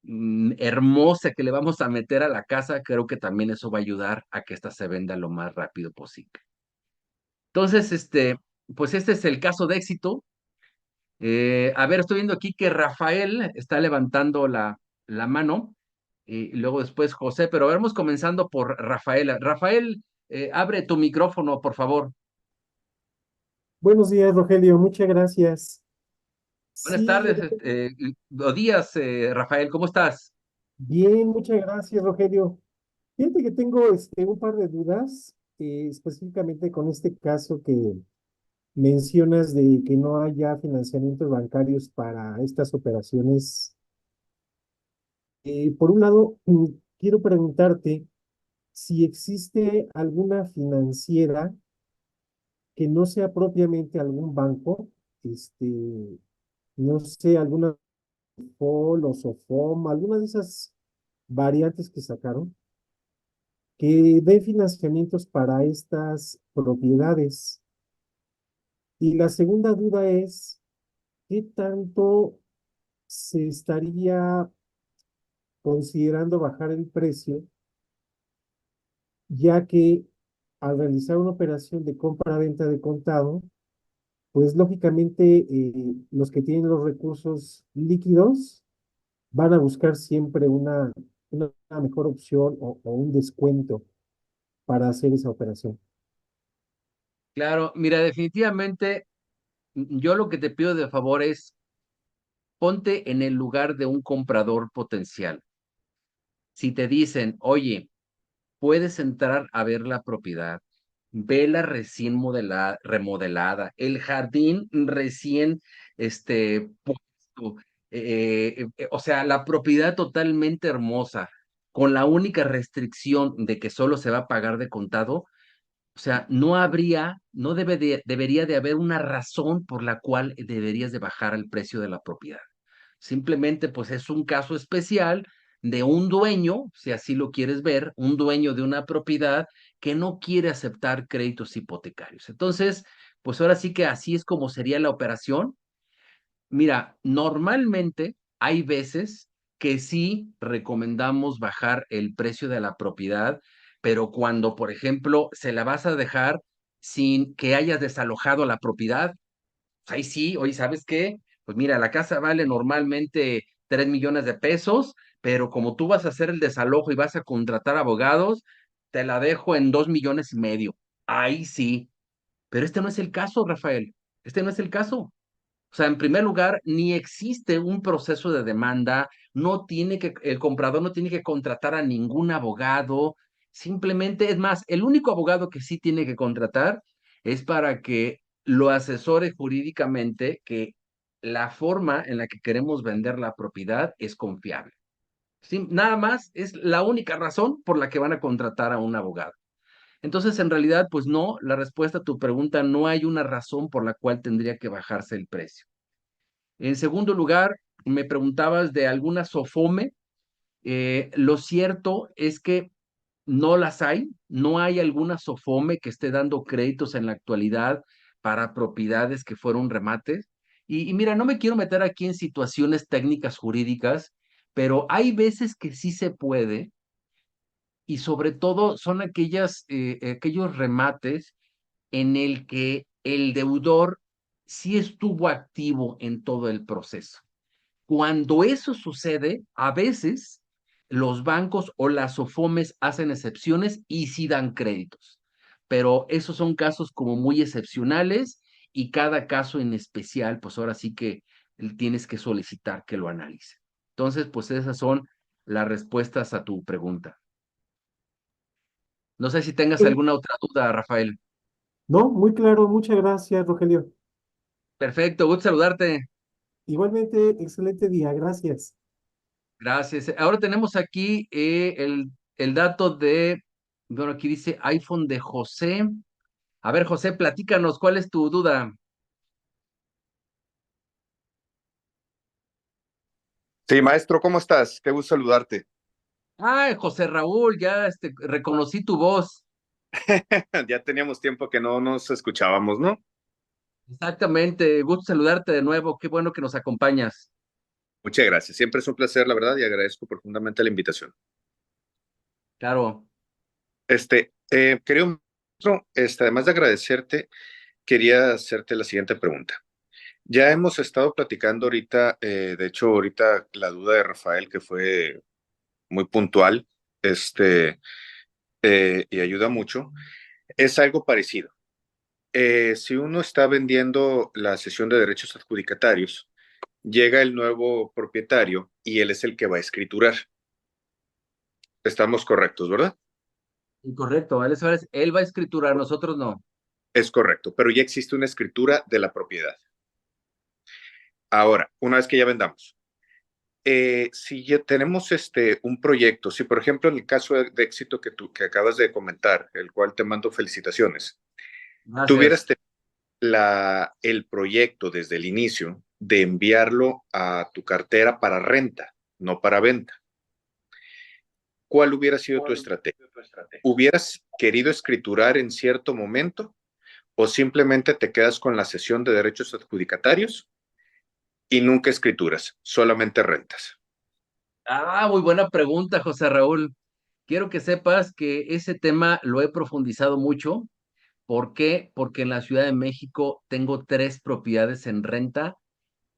hermosa que le vamos a meter a la casa, creo que también eso va a ayudar a que esta se venda lo más rápido posible. Entonces, pues este es el caso de éxito. A ver, estoy viendo aquí que Rafael está levantando la mano y luego después José, pero vamos comenzando por Rafael. Rafael, abre tu micrófono, por favor. Buenos días, Rogelio, muchas gracias. Buenas Sí, tardes, o días, Rafael, ¿cómo estás? bien, muchas gracias, Rogelio. Fíjate que tengo un par de dudas, específicamente con este caso que mencionas de que no haya financiamientos bancarios para estas operaciones. Por un lado, quiero preguntarte si existe alguna financiera que no sea propiamente algún banco, no sé, alguna FOL o SOFOM, alguna de esas variantes que sacaron, que dé financiamientos para estas propiedades. Y la segunda duda es, ¿qué tanto se estaría considerando bajar el precio, ya que al realizar una operación de compra-venta de contado, pues lógicamente los que tienen los recursos líquidos van a buscar siempre una mejor opción o un descuento para hacer esa operación? Claro, mira, definitivamente yo lo que te pido de favor es ponte en el lugar de un comprador potencial. Si te dicen, oye, puedes entrar a ver la propiedad, vela recién remodelada, el jardín recién puesto, o sea, la propiedad totalmente hermosa, con la única restricción de que solo se va a pagar de contado. O sea, debería de haber una razón por la cual deberías de bajar el precio de la propiedad. Simplemente, pues es un caso especial de un dueño, si así lo quieres ver, un dueño de una propiedad que no quiere aceptar créditos hipotecarios. Entonces, pues ahora sí que así es como sería la operación. Mira, normalmente hay veces que sí recomendamos bajar el precio de la propiedad, pero cuando, por ejemplo, se la vas a dejar sin que hayas desalojado la propiedad, pues ahí sí, oye, ¿sabes qué? Pues mira, la casa vale normalmente 3 millones de pesos, pero como tú vas a hacer el desalojo y vas a contratar abogados, te la dejo en 2,5 millones. Ahí sí, pero este no es el caso, Rafael. Este no es el caso. O sea, en primer lugar, ni existe un proceso de demanda, el comprador no tiene que contratar a ningún abogado, simplemente, es más, el único abogado que sí tiene que contratar es para que lo asesore jurídicamente que la forma en la que queremos vender la propiedad es confiable. Sí, nada más es la única razón por la que van a contratar a un abogado. Entonces, en realidad, pues no, la respuesta a tu pregunta, no hay una razón por la cual tendría que bajarse el precio. En segundo lugar, me preguntabas de alguna SOFOME. Lo cierto es que no las hay, no hay alguna SOFOME que esté dando créditos en la actualidad para propiedades que fueron remates. Y mira, no me quiero meter aquí en situaciones técnicas jurídicas, pero hay veces que sí se puede y sobre todo son aquellos remates en el que el deudor sí estuvo activo en todo el proceso. Cuando eso sucede, a veces los bancos o las SOFOMES hacen excepciones y sí dan créditos, pero esos son casos como muy excepcionales y cada caso en especial, pues ahora sí que tienes que solicitar que lo analice. Entonces, pues esas son las respuestas a tu pregunta. No sé si tengas Bueno, alguna otra duda, Rafael. no, muy claro, muchas gracias, Rogelio. Perfecto, gusto saludarte. Igualmente, excelente día, gracias. Gracias. Ahora tenemos aquí el dato bueno, aquí dice iPhone de José. A ver, José, platícanos, ¿cuál es tu duda? Sí, maestro, ¿cómo estás? Qué gusto saludarte. Ay, José Raúl, ya reconocí tu voz. Ya teníamos tiempo que no nos escuchábamos, ¿no? Exactamente, gusto saludarte de nuevo, qué bueno que nos acompañas. Muchas gracias. Siempre es un placer, la verdad, y agradezco profundamente la invitación. Claro, Querido maestro, además de agradecerte, quería hacerte la siguiente pregunta. Ya hemos estado platicando ahorita, de hecho, ahorita la duda de Rafael, que fue muy puntual, este, y ayuda mucho, es algo parecido. Si uno está vendiendo la cesión de derechos adjudicatarios, llega el nuevo propietario y él es el que va a escriturar. Estamos correctos, ¿verdad? Incorrecto, él va a escriturar, nosotros no. Es correcto, pero ya existe una escritura de la propiedad. Ahora, una vez que ya vendamos, si ya tenemos un proyecto, si por ejemplo en el caso de éxito que acabas de comentar, el cual te mando felicitaciones, tuvieras Gracias. el proyecto desde el inicio de enviarlo a tu cartera para renta, no para venta, ¿cuál hubiera sido tu estrategia? ¿Hubieras querido escriturar en cierto momento o simplemente te quedas con la cesión de derechos adjudicatarios y nunca escrituras, solamente rentas? Muy buena pregunta, José Raúl. Quiero que sepas que ese tema lo he profundizado mucho. ¿Por qué? Porque en la Ciudad de México tengo 3 propiedades en renta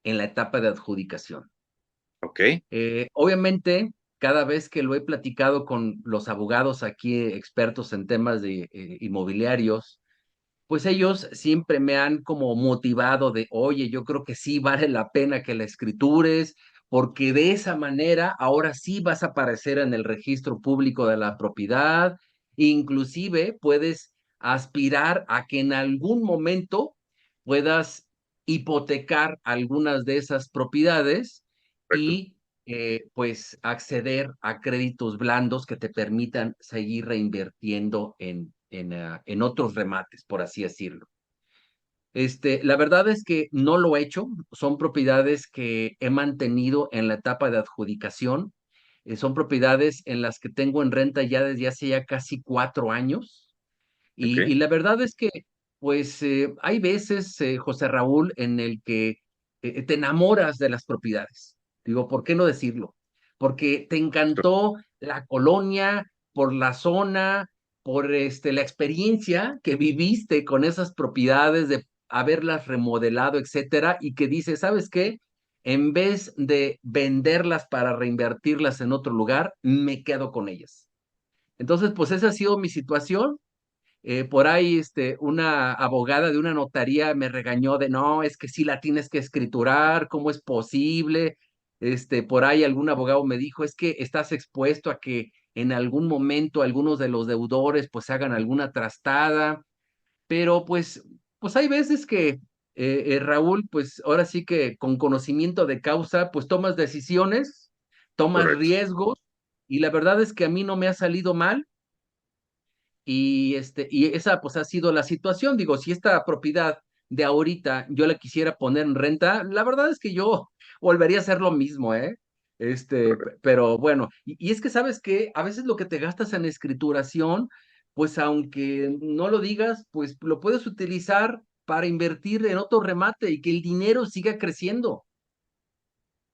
en la etapa de adjudicación. ¿Ok? Obviamente, cada vez que lo he platicado con los abogados aquí, expertos en temas de inmobiliarios, pues ellos siempre me han como motivado de, oye, yo creo que sí vale la pena que la escritures, porque de esa manera ahora sí vas a aparecer en el registro público de la propiedad, inclusive puedes aspirar a que en algún momento puedas hipotecar algunas de esas propiedades Correcto. y pues acceder a créditos blandos que te permitan seguir reinvirtiendo en otros remates, por así decirlo. La verdad es que no lo he hecho, son propiedades que he mantenido en la etapa de adjudicación, son propiedades en las que tengo en renta ya desde hace ya casi 4 años, ¿Ok? y la verdad es que, pues, hay veces, José Raúl, en el que te enamoras de las propiedades. Digo, ¿por qué no decirlo? Porque te encantó la colonia, por la zona, por la experiencia que viviste con esas propiedades, de haberlas remodelado, etcétera, y que dices, ¿sabes qué? En vez de venderlas para reinvertirlas en otro lugar, me quedo con ellas. Entonces, pues esa ha sido mi situación. Por ahí, una abogada de una notaría me regañó de, no, es que sí la tienes que escriturar, ¿cómo es posible? Por ahí algún abogado me dijo, es que estás expuesto a que en algún momento algunos de los deudores pues hagan alguna trastada, pero pues hay veces que, Raúl, pues ahora sí que con conocimiento de causa, pues tomas decisiones, tomas Correcto. riesgos, y la verdad es que a mí no me ha salido mal. Y esa pues ha sido la situación. Digo, si esta propiedad de ahorita yo la quisiera poner en renta, la verdad es que yo volvería a hacer lo mismo, ¿eh? Correcto. Pero bueno, y es que sabes que a veces lo que te gastas en escrituración, pues aunque no lo digas, pues lo puedes utilizar para invertir en otro remate y que el dinero siga creciendo.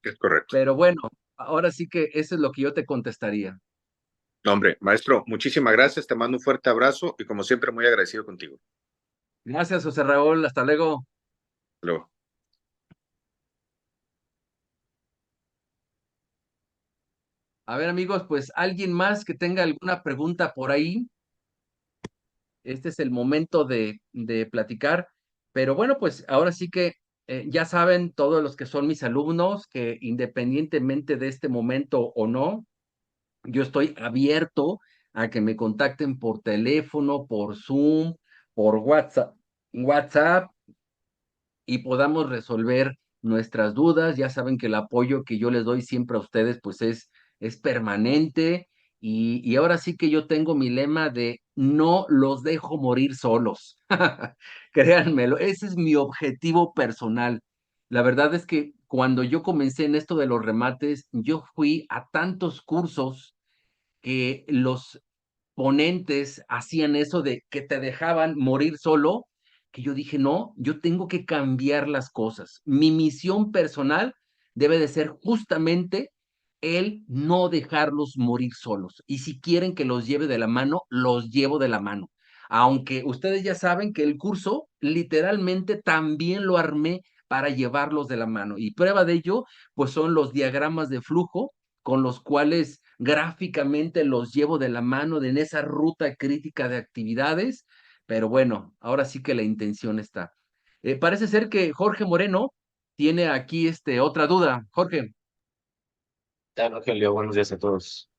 Es correcto. Pero bueno, ahora sí que eso es lo que yo te contestaría. No, hombre, maestro, muchísimas gracias. Te mando un fuerte abrazo y como siempre, muy agradecido contigo. Gracias, José Raúl. Hasta luego. Hasta luego. A ver, amigos, pues alguien más que tenga alguna pregunta por ahí, este es el momento de platicar. Pero bueno, pues ahora sí que ya saben todos los que son mis alumnos que independientemente de este momento o no, yo estoy abierto a que me contacten por teléfono, por Zoom, por WhatsApp, y podamos resolver nuestras dudas. Ya saben que el apoyo que yo les doy siempre a ustedes, pues es permanente. Y ahora sí que yo tengo mi lema de no los dejo morir solos. Créanmelo, ese es mi objetivo personal. La verdad es que cuando yo comencé en esto de los remates, yo fui a tantos cursos que los ponentes hacían eso de que te dejaban morir solo, que yo dije, no, yo tengo que cambiar las cosas. Mi misión personal debe de ser justamente el no dejarlos morir solos. Y si quieren que los lleve de la mano, los llevo de la mano. Aunque ustedes ya saben que el curso literalmente también lo armé para llevarlos de la mano. Y prueba de ello, pues son los diagramas de flujo con los cuales gráficamente los llevo de la mano en esa ruta crítica de actividades. Pero bueno, ahora sí que la intención está. Parece ser que Jorge Moreno tiene aquí otra duda. Jorge, Rogelio, buenos días a todos.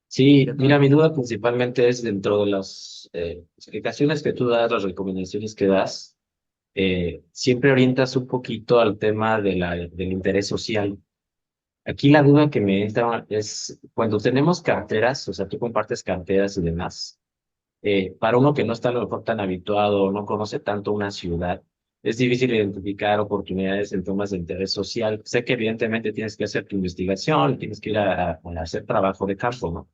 Sí, ¿qué mira, tal? mi duda principalmente es dentro de las explicaciones que tú das, las recomendaciones que das, siempre orientas un poquito al tema de del interés social. Aquí la duda que me entra es cuando tenemos carteras, o sea, tú compartes carteras y demás, para uno que no está a lo mejor tan habituado, no conoce tanto una ciudad, es difícil identificar oportunidades en temas de interés social. Sé que evidentemente tienes que hacer tu investigación, tienes que ir a hacer trabajo de campo, ¿no?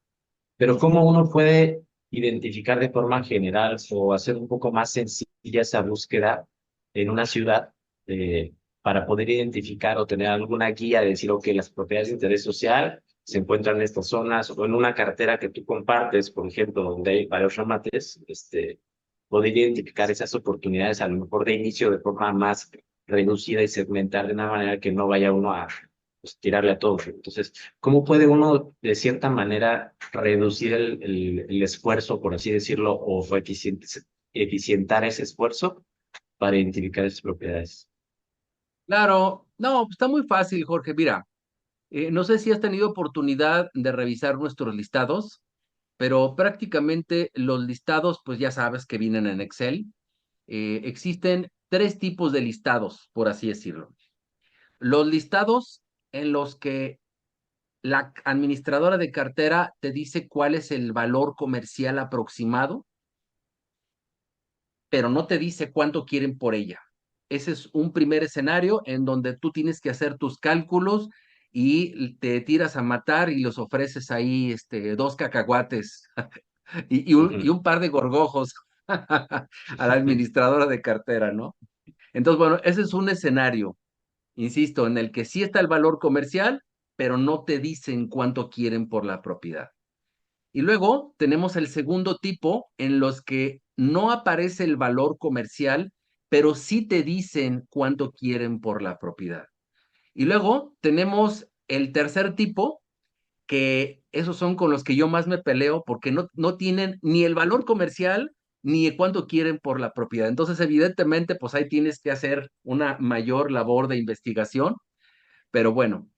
Pero ¿cómo uno puede identificar de forma general o hacer un poco más sencilla esa búsqueda en una ciudad para poder identificar o tener alguna guía de decir, ok, las propiedades de interés social se encuentran en estas zonas o en una cartera que tú compartes, por ejemplo, donde hay varios remates, poder identificar esas oportunidades a lo mejor de inicio de forma más reducida y segmentar de una manera que no vaya uno a pues, tirarle a todo. Entonces, ¿cómo puede uno, de cierta manera, reducir el esfuerzo, por así decirlo, o eficientar ese esfuerzo para identificar esas propiedades? Claro, no, pues está muy fácil, Jorge. Mira, no sé si has tenido oportunidad de revisar nuestros listados, pero prácticamente los listados, pues ya sabes que vienen en Excel. Existen tres tipos de listados, por así decirlo. Los listados en los que la administradora de cartera te dice cuál es el valor comercial aproximado, pero no te dice cuánto quieren por ella. Ese es un primer escenario en donde tú tienes que hacer tus cálculos y te tiras a matar y los ofreces ahí dos cacahuates y Ujú. un par de gorgojos a la administradora de cartera, ¿no? Entonces, bueno, ese es un escenario, insisto, en el que sí está el valor comercial, pero no te dicen cuánto quieren por la propiedad. Y luego tenemos el segundo tipo en los que no aparece el valor comercial, pero sí te dicen cuánto quieren por la propiedad. Y luego tenemos el tercer tipo, que esos son con los que yo más me peleo porque no tienen ni el valor comercial ni cuánto quieren por la propiedad. Entonces, evidentemente, pues ahí tienes que hacer una mayor labor de investigación, pero bueno,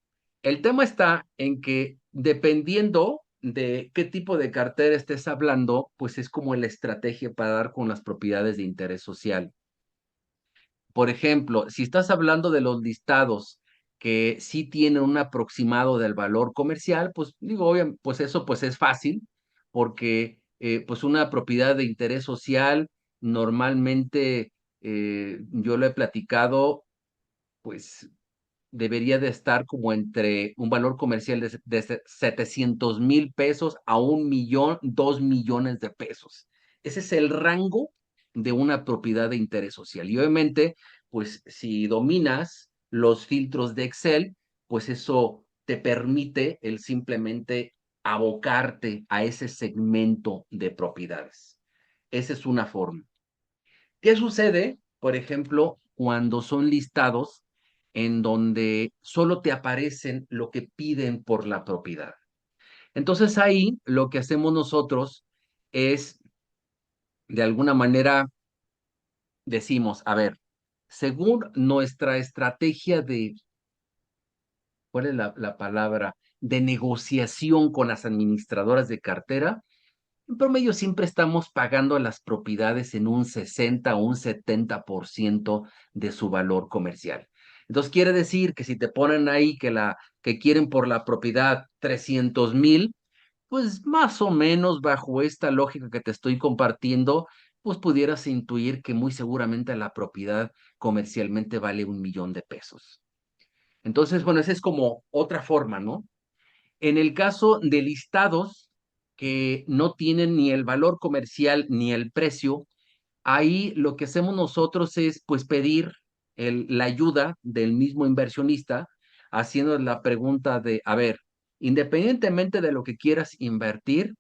el tema está en que dependiendo de qué tipo de cartera estés hablando, pues es como la estrategia para dar con las propiedades de interés social. Por ejemplo, si estás hablando de los listados que sí tienen un aproximado del valor comercial, pues digo, pues eso pues es fácil, porque pues una propiedad de interés social normalmente, yo lo he platicado, pues debería de estar como entre un valor comercial de 700,000 pesos a 1 millón, 2 millones de pesos. Ese es el rango de una propiedad de interés social. Y obviamente, pues si dominas los filtros de Excel, pues eso te permite el simplemente abocarte a ese segmento de propiedades. Esa es una forma. ¿Qué sucede, por ejemplo, cuando son listados en donde solo te aparecen lo que piden por la propiedad? Entonces ahí lo que hacemos nosotros es, de alguna manera, decimos, a ver, según nuestra estrategia de, ¿cuál es la palabra? De negociación con las administradoras de cartera, en promedio siempre estamos pagando a las propiedades en un 60 o un 70% de su valor comercial. Entonces quiere decir que si te ponen ahí que quieren por la propiedad 300,000, pues más o menos bajo esta lógica que te estoy compartiendo, pues pudieras intuir que muy seguramente la propiedad comercialmente vale 1 millón de pesos. Entonces, bueno, esa es como otra forma, ¿no? En el caso de listados que no tienen ni el valor comercial ni el precio, ahí lo que hacemos nosotros es pues pedir la ayuda del mismo inversionista, haciendo la pregunta de, a ver, independientemente de lo que quieras invertir,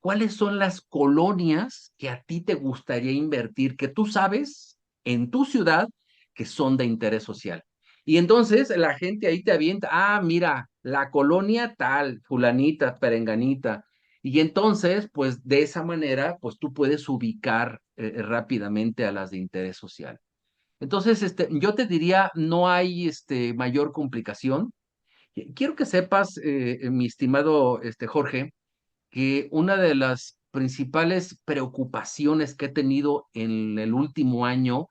¿cuáles son las colonias que a ti te gustaría invertir, que tú sabes en tu ciudad que son de interés social. Y entonces la gente ahí te avienta, ah, mira, la colonia tal, fulanita, perenganita. Y entonces, pues de esa manera, pues tú puedes ubicar rápidamente a las de interés social. Entonces, yo te diría, no hay mayor complicación. Quiero que sepas, mi estimado Jorge, que una de las principales preocupaciones que he tenido en el último año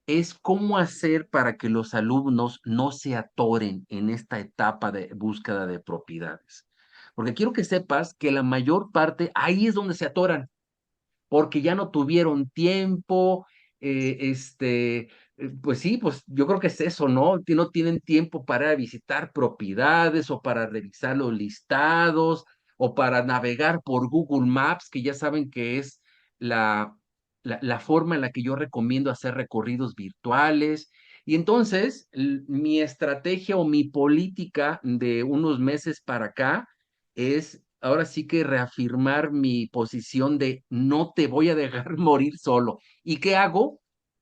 es cómo hacer para que los alumnos no se atoren en esta etapa de búsqueda de propiedades. Porque quiero que sepas que la mayor parte ahí es donde se atoran porque ya no tuvieron tiempo, pues sí, pues yo creo que es eso, ¿no? Que no tienen tiempo para visitar propiedades o para revisar los listados o para navegar por Google Maps, que ya saben que es la forma en la que yo recomiendo hacer recorridos virtuales. Y entonces, mi estrategia o mi política de unos meses para acá es ahora sí que reafirmar mi posición de no te voy a dejar morir solo. ¿Y qué hago?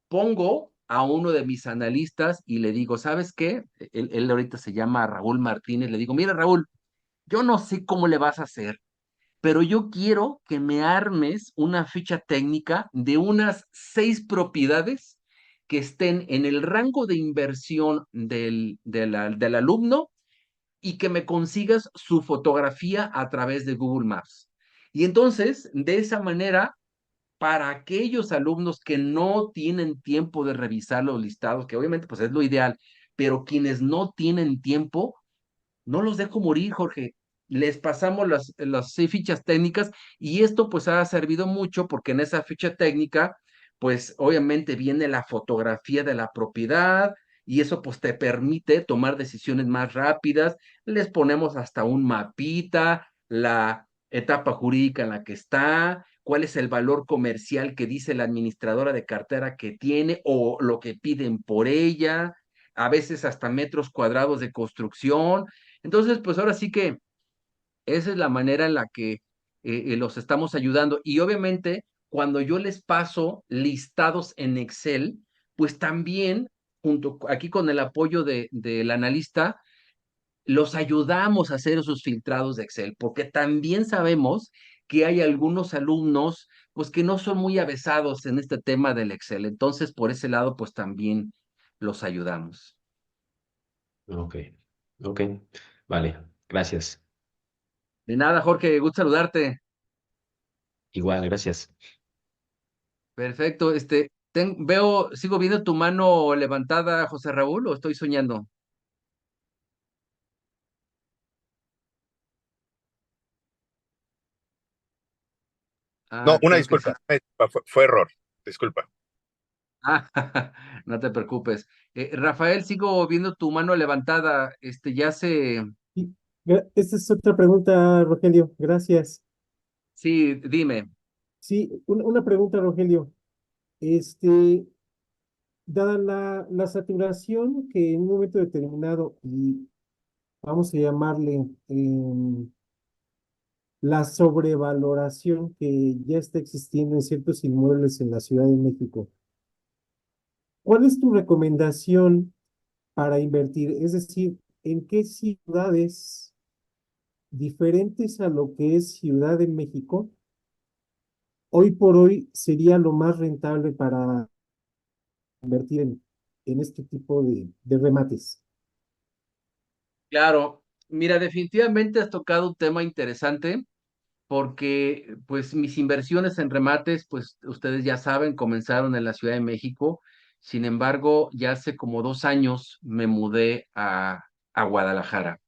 Pongo a uno de mis analistas y le digo, ¿sabes qué? Él ahorita se llama Raúl Martínez. Le digo, mira, Raúl, yo no sé cómo le vas a hacer, pero yo quiero que me armes una ficha técnica de unas 6 propiedades que estén en el rango de inversión del alumno y que me consigas su fotografía a través de Google Maps. Y entonces, de esa manera, para aquellos alumnos que no tienen tiempo de revisar los listados, que obviamente pues es lo ideal, pero quienes no tienen tiempo, no los dejo morir, Jorge. Les pasamos las fichas técnicas y esto pues ha servido mucho porque en esa ficha técnica pues obviamente viene la fotografía de la propiedad y eso pues te permite tomar decisiones más rápidas. Les ponemos hasta un mapita, la etapa jurídica en la que está, cuál es el valor comercial que dice la administradora de cartera que tiene o lo que piden por ella, a veces hasta metros cuadrados de construcción. Entonces, pues ahora sí que esa es la manera en la que los estamos ayudando. Y obviamente, cuando yo les paso listados en Excel, pues también, aquí con el apoyo del analista, los ayudamos a hacer esos filtrados de Excel, porque también sabemos que hay algunos alumnos, pues que no son muy avesados en este tema del Excel. Entonces, por ese lado, pues también los ayudamos. Ok, ok, vale, gracias. De nada, Jorge, gusto saludarte. Igual, gracias. Perfecto, sigo viendo tu mano levantada, José Raúl, ¿o estoy soñando? No, Ah, una creo que sí. disculpa, fue error, disculpa. Ah, no te preocupes. Rafael, sigo viendo tu mano levantada, ya se, Y, esta es otra pregunta, Rogelio. Gracias. sí, dime. Sí, una pregunta, Rogelio. Este, dada la saturación que en un momento determinado, y vamos a llamarle la sobrevaloración que ya está existiendo en ciertos inmuebles en la Ciudad de México, ¿cuál es tu recomendación para invertir? Es decir, ¿en qué ciudades diferentes a lo que es Ciudad de México, hoy por hoy sería lo más rentable para invertir en este tipo de remates? Claro, mira, definitivamente has tocado un tema interesante porque pues mis inversiones en remates, pues ustedes ya saben, comenzaron en la Ciudad de México. Sin embargo, ya hace como 2 años me mudé a Guadalajara.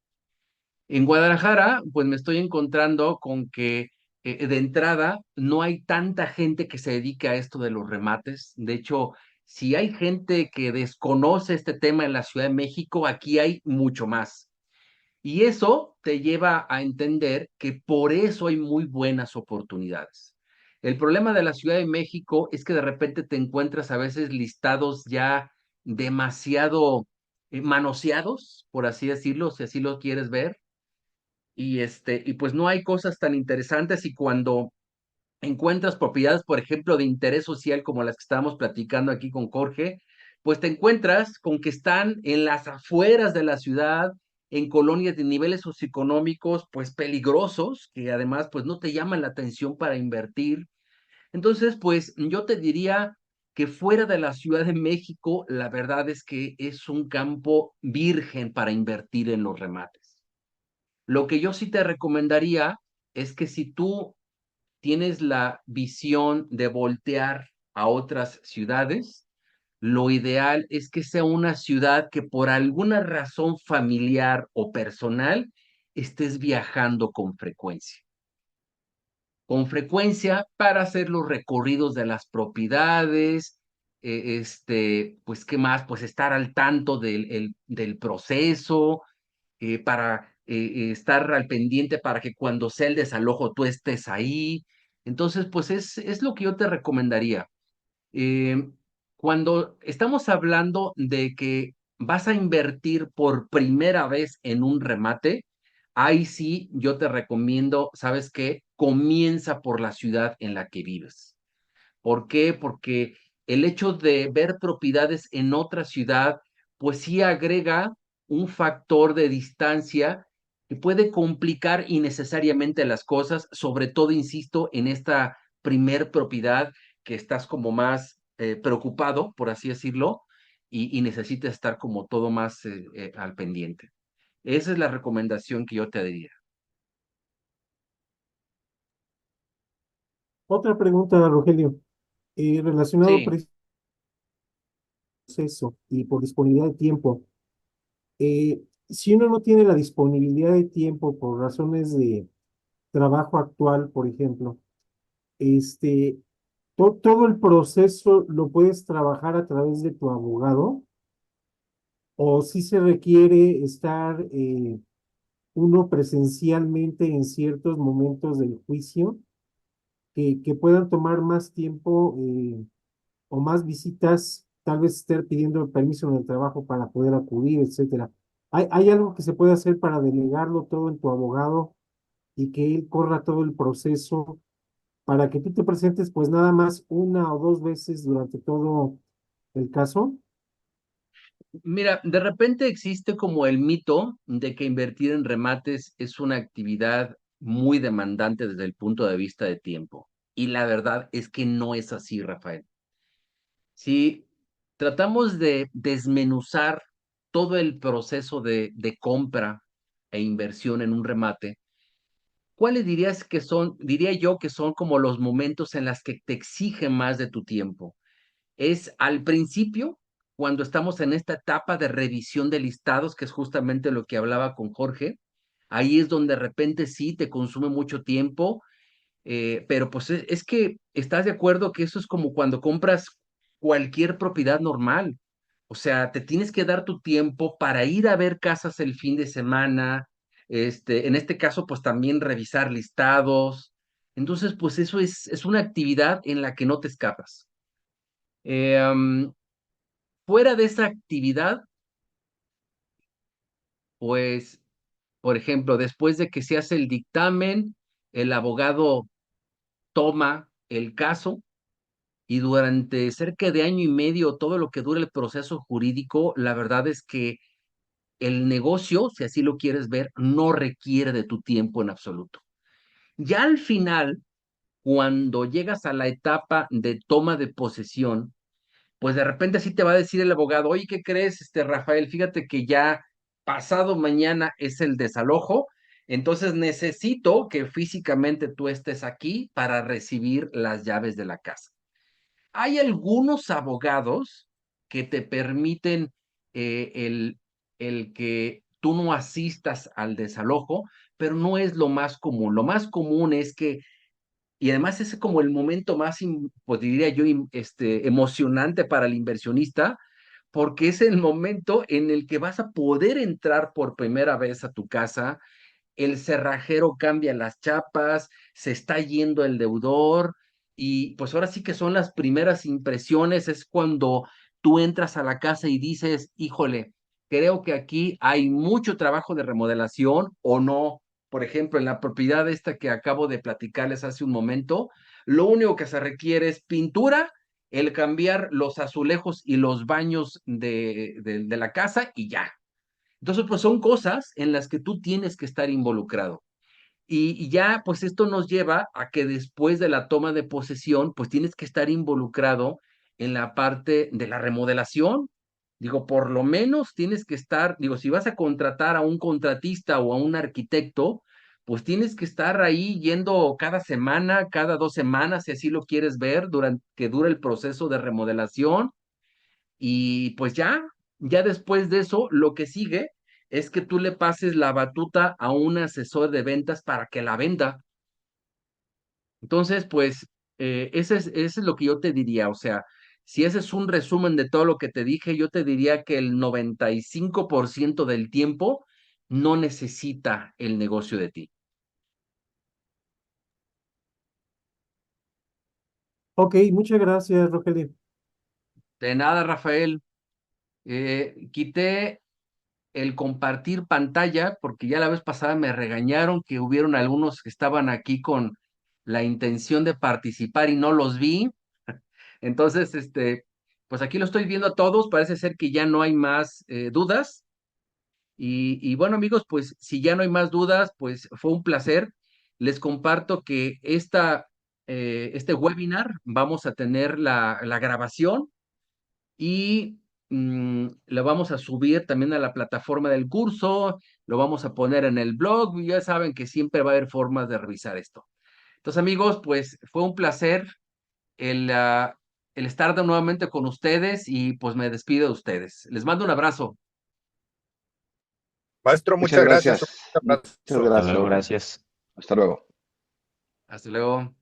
En Guadalajara, pues me estoy encontrando con que de entrada no hay tanta gente que se dedique a esto de los remates. De hecho, si hay gente que desconoce este tema en la Ciudad de México, aquí hay mucho más. Y eso te lleva a entender que por eso hay muy buenas oportunidades. El problema de la Ciudad de México es que de repente te encuentras a veces listados ya demasiado manoseados, por así decirlo, si así lo quieres ver, y pues no hay cosas tan interesantes y cuando encuentras propiedades, por ejemplo, de interés social como las que estábamos platicando aquí con Jorge, pues te encuentras con que están en las afueras de la ciudad, en colonias de niveles socioeconómicos, pues peligrosos, que además, pues no te llaman la atención para invertir. Entonces, pues yo te diría que fuera de la Ciudad de México, la verdad es que es un campo virgen para invertir en los remates. Lo que yo sí te recomendaría es que si tú tienes la visión de voltear a otras ciudades, lo ideal es que sea una ciudad que por alguna razón familiar o personal estés viajando con frecuencia para hacer los recorridos de las propiedades, pues, ¿qué más? Pues estar al tanto del proceso, para estar al pendiente para que cuando sea el desalojo tú estés ahí. Entonces, pues es lo que yo te recomendaría. Eh, Cuando estamos hablando de que vas a invertir por primera vez en un remate, ahí sí yo te recomiendo, ¿sabes qué? Comienza por la ciudad en la que vives. ¿Por qué? Porque el hecho de ver propiedades en otra ciudad, pues sí agrega un factor de distancia que puede complicar innecesariamente las cosas, sobre todo, insisto, en esta primer propiedad que estás como más preocupado, por así decirlo, y necesitas estar como todo más al pendiente. Esa es la recomendación que yo te diría. Otra pregunta, Rogelio, relacionado Sí. proceso y por disponibilidad de tiempo. Si uno no tiene la disponibilidad de tiempo por razones de trabajo actual, por ejemplo, este, todo el proceso lo puedes trabajar a través de tu abogado, o si se requiere estar uno presencialmente en ciertos momentos del juicio que puedan tomar más tiempo o más visitas, tal vez estar pidiendo permiso en el trabajo para poder acudir, etcétera. ¿Hay algo que se puede hacer para delegarlo todo en tu abogado y que él corra todo el proceso para que tú te presentes pues nada más una o dos veces durante todo el caso? Mira, de repente existe como el mito de que invertir en remates es una actividad muy demandante desde el punto de vista de tiempo. Y la verdad es que no es así, Rafael. Si tratamos de desmenuzar todo el proceso de compra e inversión en un remate, ¿cuáles dirías que son, diría yo que son como los momentos en los que te exige más de tu tiempo? Es al principio, cuando estamos en esta etapa de revisión de listados, que es justamente lo que hablaba con Jorge. Ahí es donde de repente sí te consume mucho tiempo, pero pues es que estás de acuerdo que eso es como cuando compras cualquier propiedad normal. O sea, te tienes que dar tu tiempo para ir a ver casas el fin de semana, en este caso, pues también revisar listados. Entonces, pues eso es una actividad en la que no te escapas. Eh, am, Fuera de esa actividad, pues, por ejemplo, después de que se hace el dictamen, el abogado toma el caso y durante cerca de año y medio, todo lo que dura el proceso jurídico, la verdad es que el negocio, si así lo quieres ver, no requiere de tu tiempo en absoluto. Ya al final, cuando llegas a la etapa de toma de posesión, pues de repente así te va a decir el abogado, oye, ¿qué crees, Rafael? Fíjate que ya pasado mañana es el desalojo, entonces necesito que físicamente tú estés aquí para recibir las llaves de la casa. Hay algunos abogados que te permiten el que tú no asistas al desalojo, pero no es lo más común. Lo más común es que, y además es como el momento más, pues diría yo, emocionante para el inversionista, porque es el momento en el que vas a poder entrar por primera vez a tu casa, el cerrajero cambia las chapas, se está yendo el deudor, y pues ahora sí que son las primeras impresiones, es cuando tú entras a la casa y dices, híjole, creo que aquí hay mucho trabajo de remodelación o no. Por ejemplo, en la propiedad esta que acabo de platicarles hace un momento, lo único que se requiere es pintura el cambiar los azulejos y los baños de la casa y ya. Entonces, pues son cosas en las que tú tienes que estar involucrado. Y ya, pues esto nos lleva a que después de la toma de posesión, pues tienes que estar involucrado en la parte de la remodelación. Digo, por lo menos tienes que estar, digo, si vas a contratar a un contratista o a un arquitecto, pues tienes que estar ahí yendo cada semana, cada 2 semanas, si así lo quieres ver, durante que dura el proceso de remodelación. Y pues ya después de eso, lo que sigue es que tú le pases la batuta a un asesor de ventas para que la venda. Entonces, pues, ese es lo que yo te diría. O sea, si ese es un resumen de todo lo que te dije, yo te diría que el 95% del tiempo no necesita el negocio de ti. Ok, muchas gracias, Rogelio. De nada, Rafael. Quité el compartir pantalla, porque ya la vez pasada me regañaron que hubieron algunos que estaban aquí con la intención de participar y no los vi. Entonces, pues aquí lo estoy viendo a todos, parece ser que ya no hay más dudas. Y bueno, amigos, pues si ya no hay más dudas, pues fue un placer. Les comparto que este webinar vamos a tener la grabación y lo vamos a subir también a la plataforma del curso, lo vamos a poner en el blog, y ya saben que siempre va a haber formas de revisar esto. Entonces, amigos, pues fue un placer el estar nuevamente con ustedes y pues me despido de ustedes. Les mando un abrazo. Maestro, Muchas muchas gracias. gracias. Un Muchas abrazo. Hasta gracias, luego, Rogelio. gracias. Hasta luego. Hasta luego.